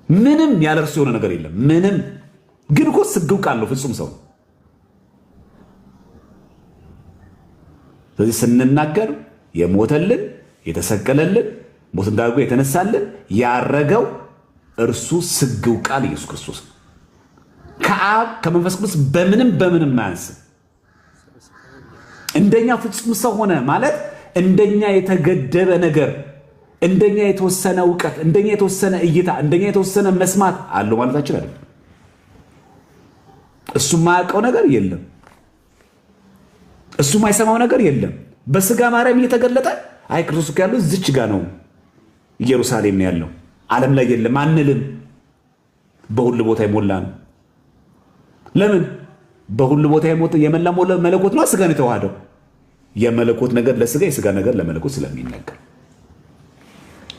ምንም ያለ እርሱ የሆነ ነገር የለም። ምንም ግን እኮ ስግው ቃል ነው፣ ፍጹም ሰው። ስለዚህ ስንናገር የሞተልን የተሰቀለልን ሞት እንዳርጎ የተነሳልን ያረገው እርሱ ስግው ቃል ኢየሱስ ክርስቶስ ነው። ከአብ ከመንፈስ ቅዱስ በምንም ማያንስ። እንደኛ ፍጹም ሰው ሆነ ማለት እንደኛ የተገደበ ነገር፣ እንደኛ የተወሰነ እውቀት፣ እንደኛ የተወሰነ እይታ፣ እንደኛ የተወሰነ መስማት አለው ማለታችን አይደለም። እሱ የማያውቀው ነገር የለም። እሱ የማይሰማው ነገር የለም። በስጋ ማርያም እየተገለጠ አይ ክርስቶስ ያለው እዚች ጋ ነው፣ ኢየሩሳሌም ነው ያለው፣ ዓለም ላይ የለም አንልም። በሁሉ ቦታ የሞላ ነው። ለምን? በሁሉ ቦታ የመላ መለኮት ነው። ስጋ ነው የተዋሃደው። የመለኮት ነገር ለስጋ የስጋ ነገር ለመለኮት ስለሚነገር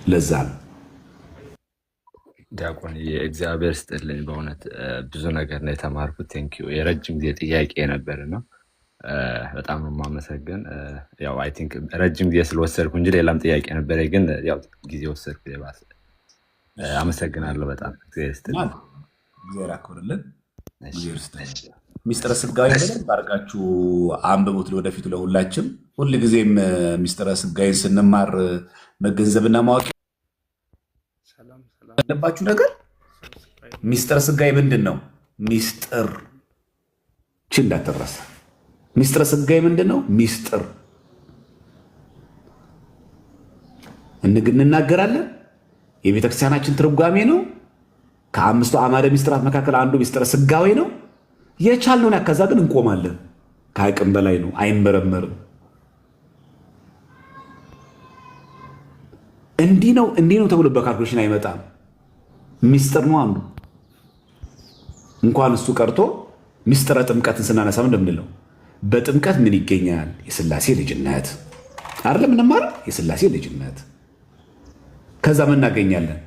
ለዛ ነው። ዲያቆን የእግዚአብሔር ስጥልኝ። በእውነት ብዙ ነገር ነው የተማርኩት። ቴንኪው። የረጅም ጊዜ ጥያቄ ነበር ነው። በጣም ነው የማመሰግን። ያው አይ ቲንክ ረጅም ጊዜ ስለወሰድኩ እንጂ ሌላም ጥያቄ ነበረ፣ ግን ያው ጊዜ ወሰድኩ። የባሰ አመሰግናለሁ በጣም። እግዚአብሔር ስጥልኝ። እግዚአብሔር አክብርልን። ሚስጥረ ስጋዊ በደንብ አድርጋችሁ አንብቡት። ወደፊቱ ለሁላችም ሁልጊዜም ሚስጥረ ስጋዊን ስንማር መገንዘብና ማወቅ ያለባችሁ ነገር ሚስጥረ ስጋዊ ምንድን ነው? ሚስጥር እንዳትረሳ። ሚስጥረ ስጋዊ ምንድን ነው? ሚስጥር እንናገራለን። የቤተክርስቲያናችን ትርጓሜ ነው። ከ5ቱ አዕማደ ምስጢራት መካከል አንዱ ምስጢረ ሥጋዌ ነው። የቻልነውን ያከዛ ግን እንቆማለን። ከአቅም በላይ ነው፣ አይመረመርም። እንዲህ ነው ተብሎ በካልኩሌሽን አይመጣም። ምስጢር ነው አንዱ። እንኳን እሱ ቀርቶ ምስጢረ ጥምቀትን ስናነሳ እንደምንለው በጥምቀት ምን ይገኛል? የሥላሴ ልጅነት አይደለም እንማር፣ የሥላሴ ልጅነት። ከዛ ምን እናገኛለን?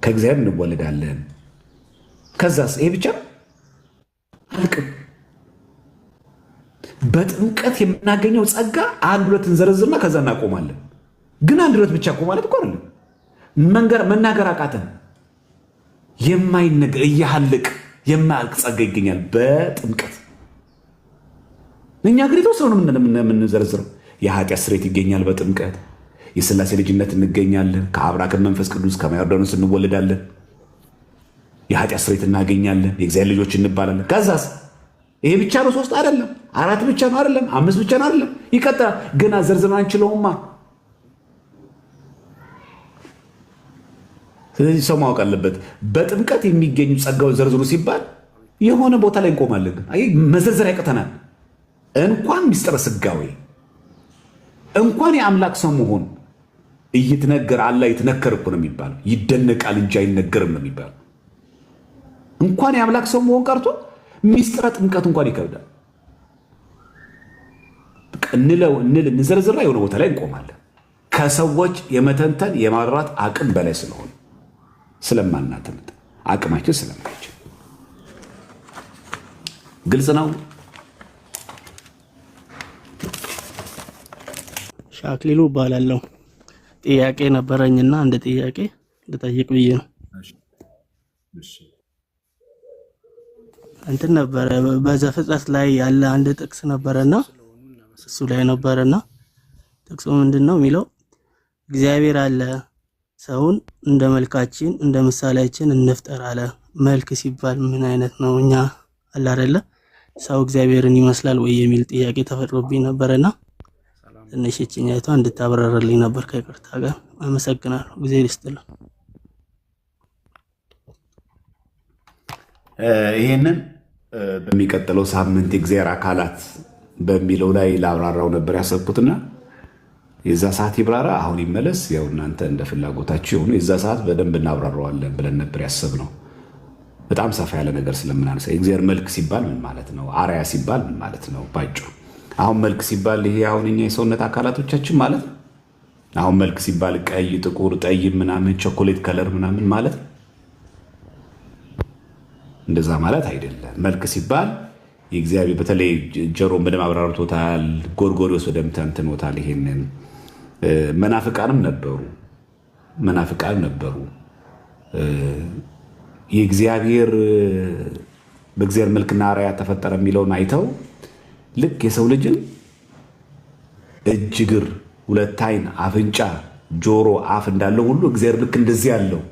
ከእግዚአብሔር እንወለዳለን። ከዛስ ይሄ ብቻ አልቅም። በጥምቀት የምናገኘው ጸጋ አንድ ሁለት እንዘረዝርና ከዛ እናቆማለን። ግን አንድ ሁለት ብቻ እኮ ማለት እኮ አይደለም። መናገር አቃተን። የማይነገር እያሃልቅ የማያልቅ ጸጋ ይገኛል በጥምቀት። እኛ ግን የተወሰኑ የምንዘረዝረው የኃጢአት ስርየት ይገኛል በጥምቀት። የሥላሴ ልጅነት እንገኛለን። ከአብራክን መንፈስ ቅዱስ ከማዮርዳኖስ እንወለዳለን። የኃጢአት ስርየት እናገኛለን። የእግዚአብሔር ልጆች እንባላለን። ከዛስ ይሄ ብቻ ነው? 3 አይደለም፣ 4 ብቻ ነው አይደለም፣ 5 ብቻ ነው አይደለም። ይቀጥላል። ገና ዘርዝረን አንችለውማ። ስለዚህ ሰው ማወቅ አለበት። በጥምቀት የሚገኙ ጸጋዎች ዘርዝሩ ሲባል የሆነ ቦታ ላይ እንቆማለን። መዘርዘር ያቅተናል። እንኳን ምስጢረ ሥጋዌ እንኳን የአምላክ ሰው መሆን እይትነገር አላ ይትነከር እኮ ነው የሚባለው። ይደነቃል እንጂ አይነገርም ነው የሚባለው። እንኳን የአምላክ ሰው መሆን ቀርቶ ምስጢረ ጥምቀት እንኳን ይከብዳል። እንዘርዝር ላይ የሆነ ቦታ ላይ እንቆማለን። ከሰዎች የመተንተን የማብራራት አቅም በላይ ስለሆነ ስለማናተንት አቅማችን ስለማይችል ግልጽ ነው። ሻክሊሉ እባላለሁ። ጥያቄ ነበረኝና አንድ ጥያቄ ልጠይቅ ብዬ ነው። እንትን ነበረ በዘፍጥረት ላይ ያለ አንድ ጥቅስ ነበረና እሱ ላይ ነበረና ጥቅሱ ምንድነው የሚለው? እግዚአብሔር አለ ሰውን እንደ መልካችን እንደ ምሳሌያችን እንፍጠር አለ። መልክ ሲባል ምን አይነት ነው? እኛ አለ አይደለ ሰው እግዚአብሔርን ይመስላል ወይ የሚል ጥያቄ ተፈጥሮብኝ ነበርና ትንሽ እቺኛይቷ እንድታብራራልኝ ነበር ከይቅርታ ጋር። አመሰግናለሁ። እግዚአብሔር ይስጥልኝ። ይሄንን በሚቀጥለው ሳምንት የእግዚአብሔር አካላት በሚለው ላይ ላብራራው ነበር ያሰብኩትና የዛ ሰዓት ይብራራ አሁን ይመለስ፣ ያው እናንተ እንደ ፍላጎታችሁ የሆኑ የዛ ሰዓት በደንብ እናብራራዋለን ብለን ነበር ያሰብነው። በጣም ሰፋ ያለ ነገር ስለምናነሳ የእግዚአብሔር መልክ ሲባል ምን ማለት ነው? አርአያ ሲባል ምን ማለት ነው? ባጭሩ አሁን መልክ ሲባል ይሄ አሁን እኛ የሰውነት አካላቶቻችን ማለት ነው። አሁን መልክ ሲባል ቀይ፣ ጥቁር፣ ጠይም ምናምን ቾኮሌት ከለር ምናምን ማለት እንደዛ ማለት አይደለም። መልክ ሲባል የእግዚአብሔር በተለይ ጀሮም በደም አብራርቶታል፣ ጎርጎሪዎስ በደም ተንትኖታል። ይሄንን መናፍቃንም ነበሩ የእግዚአብሔር በእግዚአብሔር መልክና አርአያ ተፈጠረ የሚለውን አይተው ልክ የሰው ልጅን እጅ፣ እግር፣ 2 ዓይን፣ አፍንጫ፣ ጆሮ፣ አፍ እንዳለው ሁሉ እግዚአብሔር ልክ እንደዚህ ያለው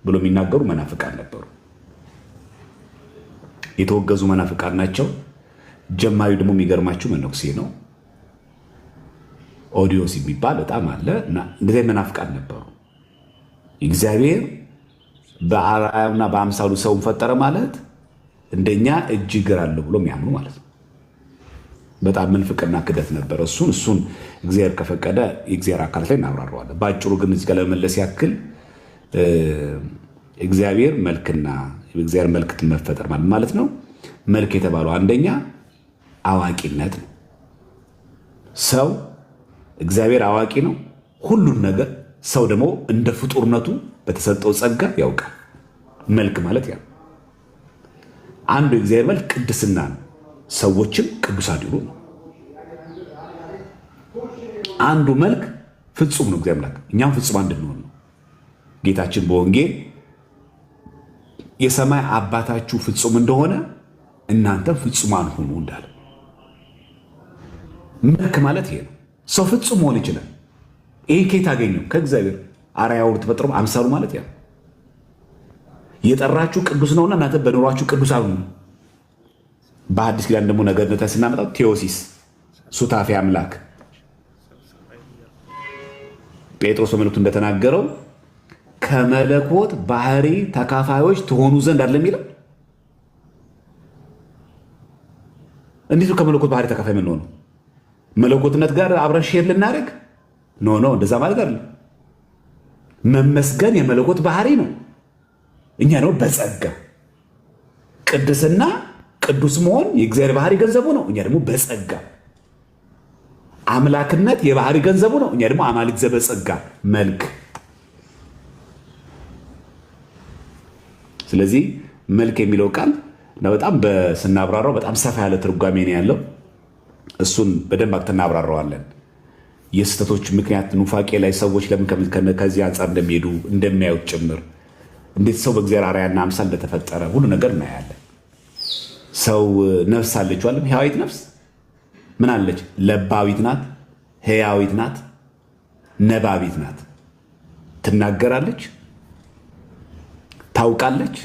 ብሎ የሚናገሩ መናፍቃን ነበሩ። የተወገዙ መናፍቃን ናቸው። ጀማሪው ደግሞ የሚገርማችሁ መነኩሴ ነው። ኦዲዮስ የሚባል በጣም አለ እና እንደዚህ መናፍቃን ነበሩ። እግዚአብሔር በአርአያውና በአምሳሉ ሰውን ፈጠረ ማለት እንደኛ እጅ እግር አለው ብሎ የሚያምኑ ማለት ነው። በጣም ምንፍቅና ክደት ነበረ። እሱን እግዚአብሔር ከፈቀደ የእግዚአብሔር አካላት ላይ እናብራረዋለን። በአጭሩ ግን እዚህ ጋር ለመመለስ ያክል እግዚአብሔር መልክና የእግዚአብሔር መልክ መፈጠር ማለት ነው። መልክ የተባለው አንደኛ አዋቂነት ነው። ሰው እግዚአብሔር አዋቂ ነው ሁሉን ነገር። ሰው ደግሞ እንደ ፍጡርነቱ በተሰጠው ጸጋ ያውቃል። መልክ ማለት ያ አንዱ የእግዚአብሔር መልክ ቅድስና ነው። ሰዎችም ቅዱሳን ይሁኑ ነው። አንዱ መልክ ፍጹም ነው። እግዚአብሔር መልክ እኛም ፍጹም እንድንሆን ነው። ጌታችን በወንጌል የሰማይ አባታችሁ ፍጹም እንደሆነ እናንተም ፍጹማን ሁኑ እንዳለ። መልክ ማለት ይሄ ነው። ሰው ፍጹም መሆን ይችላል። ይሄ ከየት አገኘው? ከእግዚአብሔር አርአያው ተፈጥሮ አምሳሉ ማለት ያ የጠራችሁ ቅዱስ ነውና እናንተ በኑሯችሁ ቅዱሳን ሁኑ። በአዲስ ኪዳን ደግሞ ነገርነትን ስናመጣው ቴዎሲስ ሱታፌ አምላክ ጴጥሮስ በመልእክቱ እንደተናገረው ከመለኮት ባህሪ ተካፋዮች ትሆኑ ዘንድ አለ የሚለው። እንዴት ነው ከመለኮት ባህሪ ተካፋይ ምን ሆነው? መለኮትነት ጋር አብረን ሼር ልናደርግ ኖ እንደዛ ማለት አይደለም። መመስገን የመለኮት ባህሪ ነው። እኛ ነው በጸጋ ቅድስና ቅዱስ መሆን የእግዚአብሔር ባህሪ ገንዘቡ ነው። እኛ ደግሞ በጸጋ አምላክነት የባህሪ ገንዘቡ ነው። እኛ ደግሞ አማልክት ዘበጸጋ መልክ። ስለዚህ መልክ የሚለው ቃል በጣም ስናብራራው በጣም ሰፋ ያለ ትርጓሜ ነው ያለው። እሱን በደንብ እናብራራዋለን። የስህተቶች ምክንያት ኑፋቄ ላይ ሰዎች ለምን ከዚህ አንጻር እንደሚሄዱ እንደሚያዩት ጭምር እንዴት ሰው በእግዚአብሔር አርአያና አምሳል እንደተፈጠረ ሁሉ ነገር እናያለን። ሰው ነፍስ አለችው አለም ሕያዊት ነፍስ ምን አለች? ለባዊት ናት፣ ሕያዊት ናት፣ ነባቢት ናት። ትናገራለች፣ ታውቃለች፣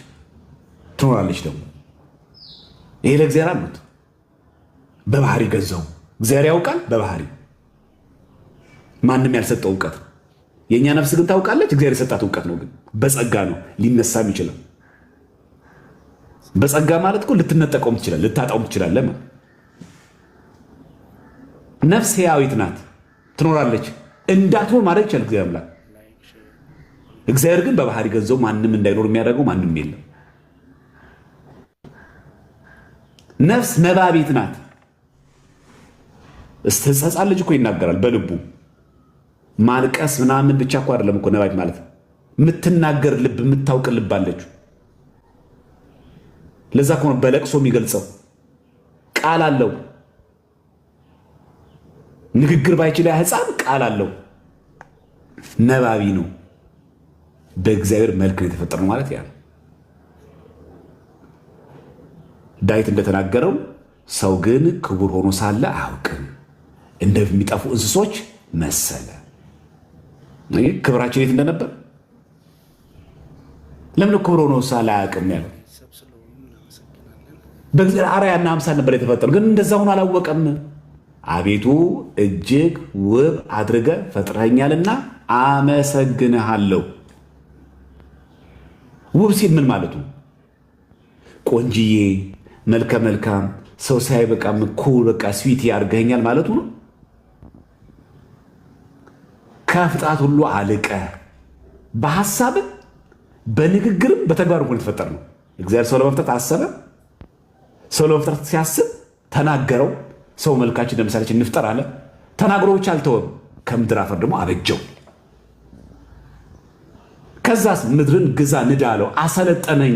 ትኖራለች ደግሞ። ይሄ ለእግዚአብሔር አሉት በባህሪ ገንዘቡ። እግዚአብሔር ያውቃል በባህሪ ማንም ያልሰጠው እውቀት። የእኛ ነፍስ ግን ታውቃለች። እግዚአብሔር የሰጣት እውቀት ነው፣ ግን በጸጋ ነው ሊነሳም ይችላል። በጸጋ ማለት እኮ ልትነጠቀውም ትችላል፣ ልታጣውም ትችላለ። ነፍስ ሕያዊት ናት፣ ትኖራለች። እንዳትኖር ማድረግ ይችላል እግዚአብሔር አምላክ። እግዚአብሔር ግን በባህሪ ገንዘቡ ማንም እንዳይኖር የሚያደርገው ማንም የለም። ነፍስ ነባቢት ናት። ሕፃን ልጅ እኮ ይናገራል በልቡ። ማልቀስ ምናምን ብቻ እኮ አይደለም እኮ ነባቢት ማለት የምትናገር ልብ፣ የምታውቅ ልብ አለችው። ለዛ እኮ ነው በለቅሶ የሚገልጸው። ቃል አለው። ንግግር ባይችል ሕፃን ቃል አለው። ነባቢ ነው። በእግዚአብሔር መልክ ነው የተፈጠረው ማለት ያ። ዳዊት እንደተናገረው ሰው ግን ክቡር ሆኖ ሳለ አያውቅም፣ እንደሚጠፉ እንስሶች መሰለ። ክብራችን የት እንደነበር ለምን ክቡር ሆኖ ሳለ አያውቅም ያለው? በእግዚአብሔር አርአያና አምሳል ነበር የተፈጠረው፣ ግን እንደዛ ሆኖ አላወቀም። አቤቱ እጅግ ውብ አድርገ ፈጥረኛልና አመሰግንሃለሁ። ውብ ሲል ምን ማለቱ? ቆንጅዬ፣ መልከ መልካም፣ ሰው ሳይ በቃ ኩል በቃ ስዊቲ አድርገኛል ማለቱ ነው። ከፍጥረት ሁሉ አልቀ በሐሳብም በንግግርም በተግባር እንኳን የተፈጠረ ነው። እግዚአብሔር ሰው ለመፍጠር አሰበ። ሰው ለመፍጠር ሲያስብ ተናገረው። ሰው መልካችን ለምሳሌችን እንፍጠር አለ። ተናግሮ ብቻ አልተወም፣ ከምድር አፈር ደግሞ አበጀው። ከዛስ ምድርን ግዛ ንዳ አለው፣ አሰለጠነኝ።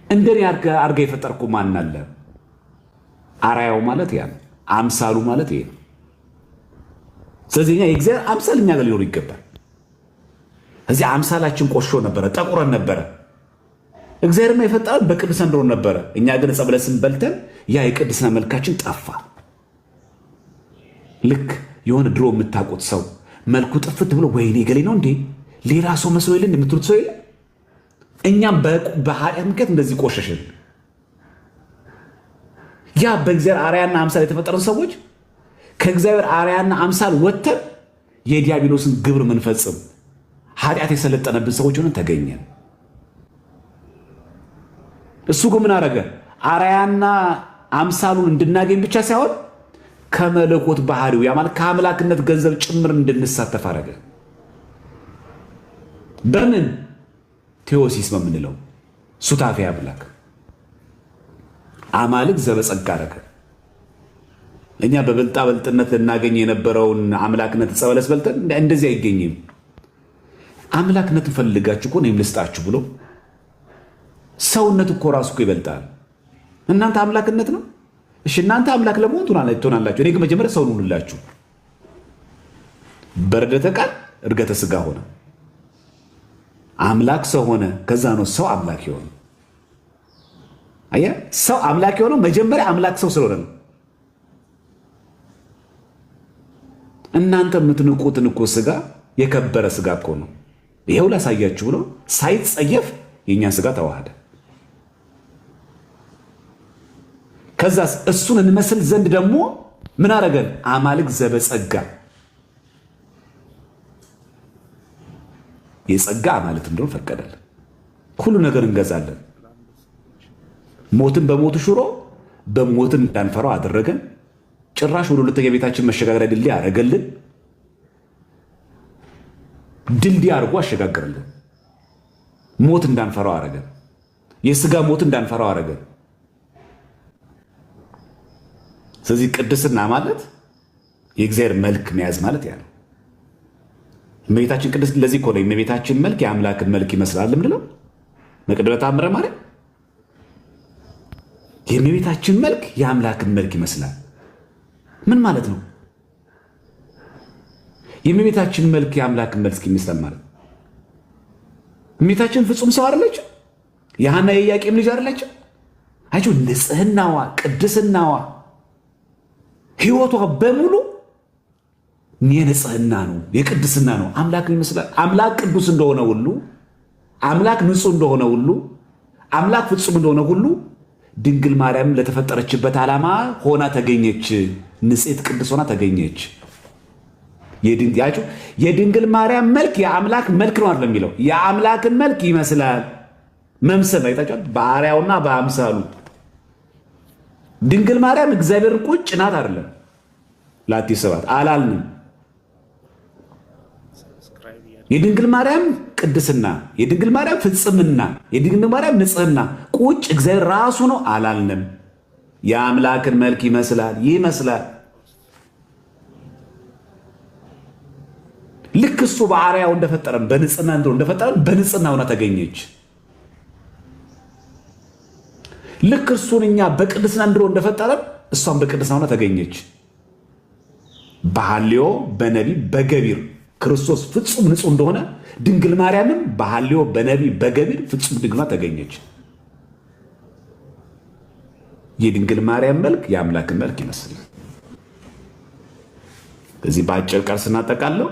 እንደኔ አርጋ የፈጠርኩ ማን አለ? አርአያው ማለት ያ ነው። አምሳሉ ማለት ይሄ ነው። ስለዚህ የእግዚአብሔር አምሳል እኛ ጋር ሊኖር ይገባል። እዚህ አምሳላችን ቆሾ ነበረ፣ ጠቁረን ነበረ። እግዚአብሔርማ የፈጠረን በቅድስና እንደሆነ ነበረ። እኛ ግን ዕፀ በለስን በልተን ያ የቅድስና መልካችን ጠፋ። ልክ የሆነ ድሮ የምታውቁት ሰው መልኩ ጥፍት ብሎ ወይኔ ገሌ ነው እንዴ ሌላ ሰው መስሎ የለን የምትሉት ሰው የለ። እኛም በኃጢአት ምክንያት እንደዚህ ቆሸሽን። ያ በእግዚአብሔር አርአያና አምሳል የተፈጠረን ሰዎች ከእግዚአብሔር አርአያና አምሳል ወጥተን የዲያብሎስን ግብር ምንፈጽም ኃጢአት የሰለጠነብን ሰዎች ሆነን ተገኘን። እሱ ግን ምን አደረገ? አርአያና አምሳሉን እንድናገኝ ብቻ ሳይሆን ከመለኮት ባህሪው ያ ማለት ከአምላክነት ገንዘብ ጭምር እንድንሳተፍ አደረገ። በምን ቴዎሲስ በምንለው ሱታፌ አምላክ አማልክት ዘበጸጋ አደረገ። እኛ በብልጣ በልጥነት ልናገኝ የነበረውን አምላክነት ዕፀ በለስ በልተን እንደዚህ አይገኝም። አምላክነትን ፈልጋችሁ እኮ እኔም ልስጣችሁ ብሎ ሰውነት እኮ ራሱ እኮ ይበልጣል። እናንተ አምላክነት ነው። እሺ እናንተ አምላክ ለመሆን ትሆናላችሁ። እኔ ግን መጀመሪያ ሰው ሁንላችሁ። በርደተ ቃል እርገተ ስጋ ሆነ። አምላክ ሰው ሆነ። ከዛ ነው ሰው አምላክ የሆነ። አየህ፣ ሰው አምላክ የሆነው መጀመሪያ አምላክ ሰው ስለሆነ ነው። እናንተ የምትንቁትን እኮ ስጋ የከበረ ስጋ እኮ ነው። ይሄው ላሳያችሁ ብሎ ሳይጸየፍ የእኛን ስጋ ተዋሃደ። ከዛስ እሱን እንመስል ዘንድ ደግሞ ምን አደረገን? አማልክት ዘበጸጋ የጸጋ ማለት እንደሆነ ፈቀደልን። ሁሉ ነገር እንገዛለን። ሞትን በሞቱ ሽሮ በሞትን እንዳንፈራው አደረገን። ጭራሽ ወደ ሁለተኛ ቤታችን መሸጋገሪያ ድልድይ አደረገልን። ድልድይ አድርጎ አሸጋገረልን። ሞት እንዳንፈራው አደረገን። የስጋ ሞት እንዳንፈራው አደረገን። ስለዚህ ቅድስና ማለት የእግዚአብሔር መልክ መያዝ ማለት ያ ነው። እመቤታችን ቅድስት ለዚህ እኮ ነው የእመቤታችን መልክ የአምላክን መልክ ይመስላል ምንለው መቅደመ ተአምረ ማርያም። የእመቤታችን መልክ የአምላክን መልክ ይመስላል ምን ማለት ነው? የእመቤታችን መልክ የአምላክን መልክ ይመስላል ማለት እመቤታችን ፍጹም ሰው አይደለችም? የሐና የኢያቄም ልጅ አይደለችም? አይሁ ንጽህናዋ፣ ቅድስናዋ፣ ህይወቷ በሙሉ የንጽህና ነው፣ የቅድስና ነው። አምላክን ይመስላል። አምላክ ቅዱስ እንደሆነ ሁሉ፣ አምላክ ንጹህ እንደሆነ ሁሉ፣ አምላክ ፍጹም እንደሆነ ሁሉ ድንግል ማርያም ለተፈጠረችበት ዓላማ ሆና ተገኘች። ንጽሕት ቅድስ ሆና ተገኘች። የድንግል ማርያም መልክ የአምላክ መልክ ነው አይደለም የሚለው የአምላክን መልክ ይመስላል። መምሰል አይታችኋል። በአርአያውና በአምሳሉ ድንግል ማርያም እግዚአብሔር ቁጭ ናት አይደለም። ላቲ ሰባት አላልንም። የድንግል ማርያም ቅድስና፣ የድንግል ማርያም ፍጽምና፣ የድንግል ማርያም ንጽህና ቁጭ እግዚአብሔር ራሱ ነው አላልንም። የአምላክን መልክ ይመስላል። ልክ እሱ በአርአያው እንደፈጠረን በንጽህና እንደፈጠረን በንጽህና ሆና ተገኘች። ልክ እርሱን እኛ በቅድስና እንደፈጠረን እሷን በቅድስና ሆና ተገኘች። በሐልዮ በነቢብ በገቢር ክርስቶስ ፍጹም ንጹህ እንደሆነ ድንግል ማርያምም በሐልዮ በነቢብ በገቢር ፍጹም ድንግልና ተገኘች። የድንግል ማርያም መልክ የአምላክን መልክ ይመስላል። ከዚህ በአጭር ቃል ስናጠቃለው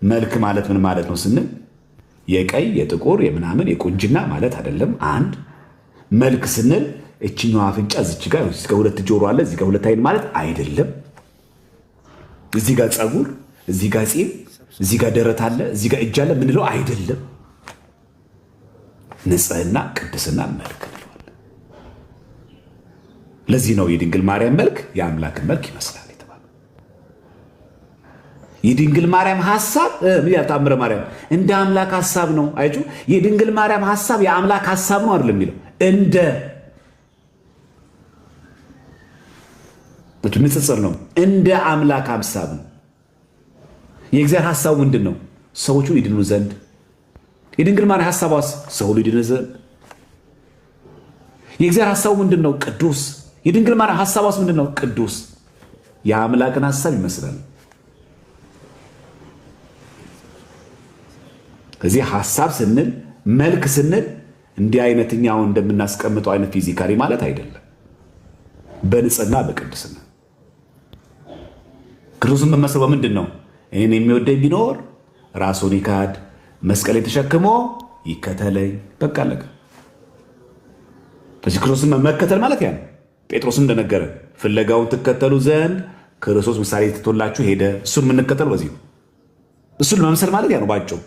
መልክ ማለት ምን ማለት ነው ስንል የቀይ የጥቁር የምናምን የቁንጅና ማለት አይደለም። አንድ መልክ ስንል እችኛው አፍንጫ እዚች ጋር ሁለት ጆሮ አለ እዚህ ጋር ሁለት አይን ማለት አይደለም። እዚህ ጋር ፀጉር፣ እዚህ ጋር ፂም፣ እዚህ ጋር ደረት አለ እዚህ ጋር እጅ አለ ምንለው አይደለም። ንጽህና፣ ቅድስና መልክ እንለዋለን። ለዚህ ነው የድንግል ማርያም መልክ የአምላክን መልክ ይመስላል። የድንግል ማርያም ሐሳብ ተአምረ ማርያም እንደ አምላክ ሐሳብ ነው። አይጁ የድንግል ማርያም ሐሳብ የአምላክ ሐሳብ ነው አይደለም የሚለው እንደ ንጽጽር ነው። እንደ አምላክ ሐሳብ ነው። የእግዚአብሔር ሐሳቡ ምንድን ነው? ሰዎቹ ይድኑ ዘንድ። የድንግል ማርያም ሐሳቧስ ሰው ሁሉ ይድኑ ዘንድ። የእግዚአብሔር ሐሳቡ ምንድን ነው? ቅዱስ። የድንግል ማርያም ሐሳቧስ ምንድን ነው? ቅዱስ። የአምላክን ሐሳብ ይመስላል። እዚህ ሐሳብ ስንል መልክ ስንል እንዲህ አይነትኛው እንደምናስቀምጠው አይነት ፊዚካሊ ማለት አይደለም። በንጽህና በቅድስና ክርስቶስን መመስለው ምንድን ነው? እኔን የሚወደኝ ቢኖር ራሱን ይካድ፣ መስቀሌን ተሸክሞ ይከተለኝ። በቃ አለቀ። ስለዚህ ክርስቶስን መከተል ማለት ያ ነው። ጴጥሮስም እንደነገረ ፍለጋውን ትከተሉ ዘንድ ክርስቶስ ምሳሌ ትቶላችሁ ሄደ። እሱን የምንከተል በዚህ ነው። እሱን መምሰል ማለት ያ ነው። ባጭሩ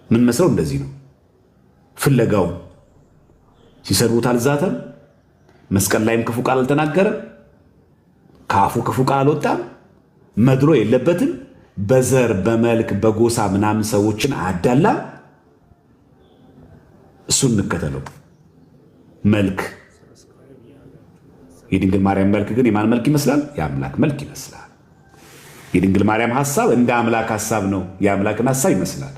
ምን መስለው እንደዚህ ነው። ፍለጋው ሲሰድቡት አልዛተም፣ መስቀል ላይም ክፉ ቃል አልተናገረም፣ ከአፉ ክፉ ቃል አልወጣም፣ መድሎ የለበትም፣ በዘር በመልክ በጎሳ ምናምን ሰዎችን አዳላ። እሱን እንከተለው። መልክ የድንግል ማርያም መልክ ግን የማን መልክ ይመስላል? የአምላክ መልክ ይመስላል። የድንግል ማርያም ሐሳብ እንደ አምላክ ሐሳብ ነው። የአምላክን ሐሳብ ይመስላል።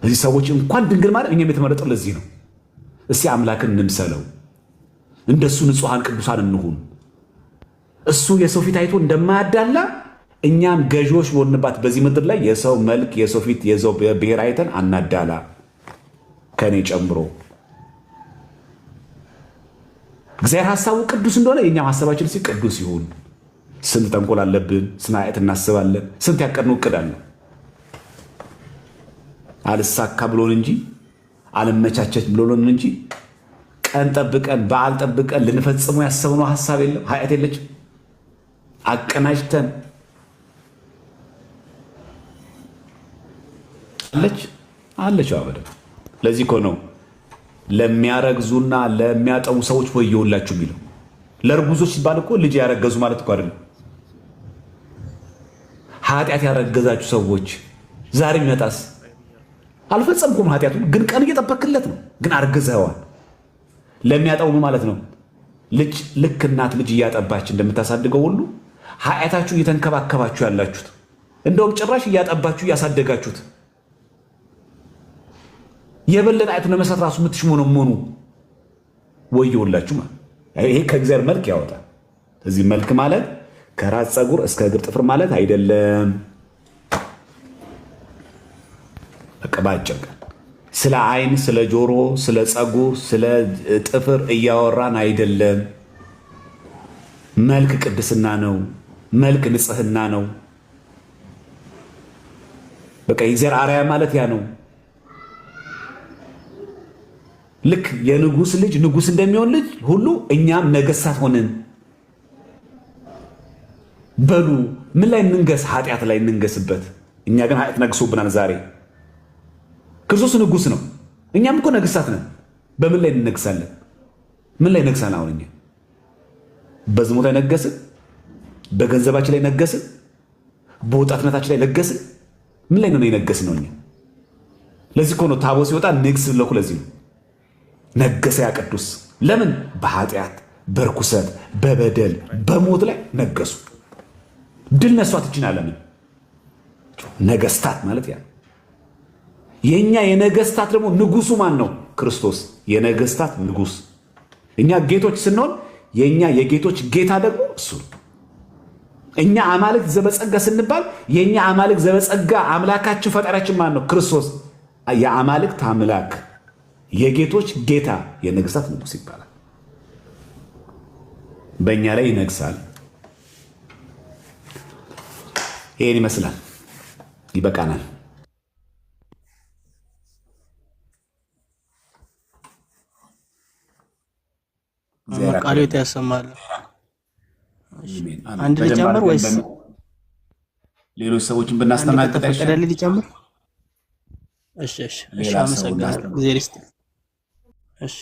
እዚህ ሰዎች እንኳን ድንግል ማርያም እኛም የተመረጠው ለዚህ ነው። እስቲ አምላክን እንምሰለው፣ እንደሱ ንጹሐን ቅዱሳን እንሁን። እሱ የሰው ፊት አይቶ እንደማያዳላ እኛም ገዢዎች በሆንባት በዚህ ምድር ላይ የሰው መልክ፣ የሰው ፊት፣ የሰው ብሔር አይተን አናዳላ፣ ከኔ ጨምሮ። እግዚአብሔር ሐሳቡ ቅዱስ እንደሆነ የእኛም ሐሳባችን እስኪ ቅዱስ ይሁን። ስንት ተንኮል አለብን፣ ስንት ኃጢአት እናስባለን፣ ስንት ያቀድነው እቅድ አለ። አልሳካ ብሎን እንጂ አልመቻቸት ብሎን እንጂ ቀን ጠብቀን በዓል ጠብቀን ልንፈጽመው ያሰብነው ሐሳብ የለም፣ ኃጢአት የለችም። አቀናጅተን አለች አበደ። ለዚህ እኮ ነው ለሚያረግዙና ለሚያጠቡ ሰዎች ወዮላችሁ የሚለው። ለእርጉዞች ሲባል እኮ ልጅ ያረገዙ ማለት እኮ አይደለም። ኃጢአት ያረገዛችሁ ሰዎች ዛሬ ቢመጣስ አልፈጸምኩም ኃጢአቱን፣ ግን ቀን እየጠበክለት ነው፣ ግን አርግዘዋል። ለሚያጠቡ ማለት ነው ልጅ ልክ እናት ልጅ እያጠባች እንደምታሳድገው ሁሉ ኃጢአታችሁ እየተንከባከባችሁ ያላችሁት፣ እንደውም ጭራሽ እያጠባችሁ እያሳደጋችሁት የበለጠ አይቱን ለመስራት ራሱ የምትሽሞነሞኑ ወዮላችሁ ማለት ይሄ ከእግዚአብሔር መልክ ያወጣል። እዚህ መልክ ማለት ከራስ ፀጉር እስከ እግር ጥፍር ማለት አይደለም። በቃ ባጭር ስለ አይን፣ ስለ ጆሮ፣ ስለ ፀጉር፣ ስለ ጥፍር እያወራን አይደለም። መልክ ቅድስና ነው። መልክ ንጽህና ነው። በቃ የእግዚአብሔር አርአያ ማለት ያ ነው። ልክ የንጉስ ልጅ ንጉስ እንደሚሆን ልጅ ሁሉ እኛም ነገስታት ሆነን በሉ ምን ላይ እንንገስ? ኃጢአት ላይ እንንገስበት። እኛ ግን ኃጢአት ነግሶብናል ዛሬ። ክርስቶስ ንጉስ ነው፣ እኛም እኮ ነገስታት ነን። በምን ላይ እንነግሳለን? ምን ላይ ነግሳን? አሁን እኛ በዝሙት ላይ ነገስን፣ በገንዘባችን ላይ ነገስን፣ በወጣትነታችን ላይ ነገስን። ምን ላይ ነው የነገስን ነው እኛ? ለዚህ እኮ ነው ታቦት ሲወጣ ንግስ ለኩ። ለዚህ ነው ነገሰ ያ ቅዱስ። ለምን? በኃጢአት በርኩሰት በበደል በሞት ላይ ነገሱ። ድል ነሷት ይችን ዓለምን። ነገስታት ማለት ያ የኛ የነገስታት ደግሞ ንጉሱ ማን ነው? ክርስቶስ የነገስታት ንጉስ። እኛ ጌቶች ስንሆን የኛ የጌቶች ጌታ ደግሞ እሱ። እኛ አማልክት ዘበጸጋ ስንባል የኛ አማልክት ዘበጸጋ አምላካችን ፈጣሪያችን ማን ነው? ክርስቶስ የአማልክት አምላክ የጌቶች ጌታ የነገስታት ንጉስ ይባላል። በእኛ ላይ ይነግሳል። ይሄን ይመስላል። ይበቃናል። ቃልዮት ያሰማል። አንድ ልጨምር ወይስ ሌሎች ሰዎችን ብናስተናግድ አይሻልም? ልጨምር? እሺ፣ አመሰግናለሁ። እግዚአብሔር ይስጥልኝ። እሺ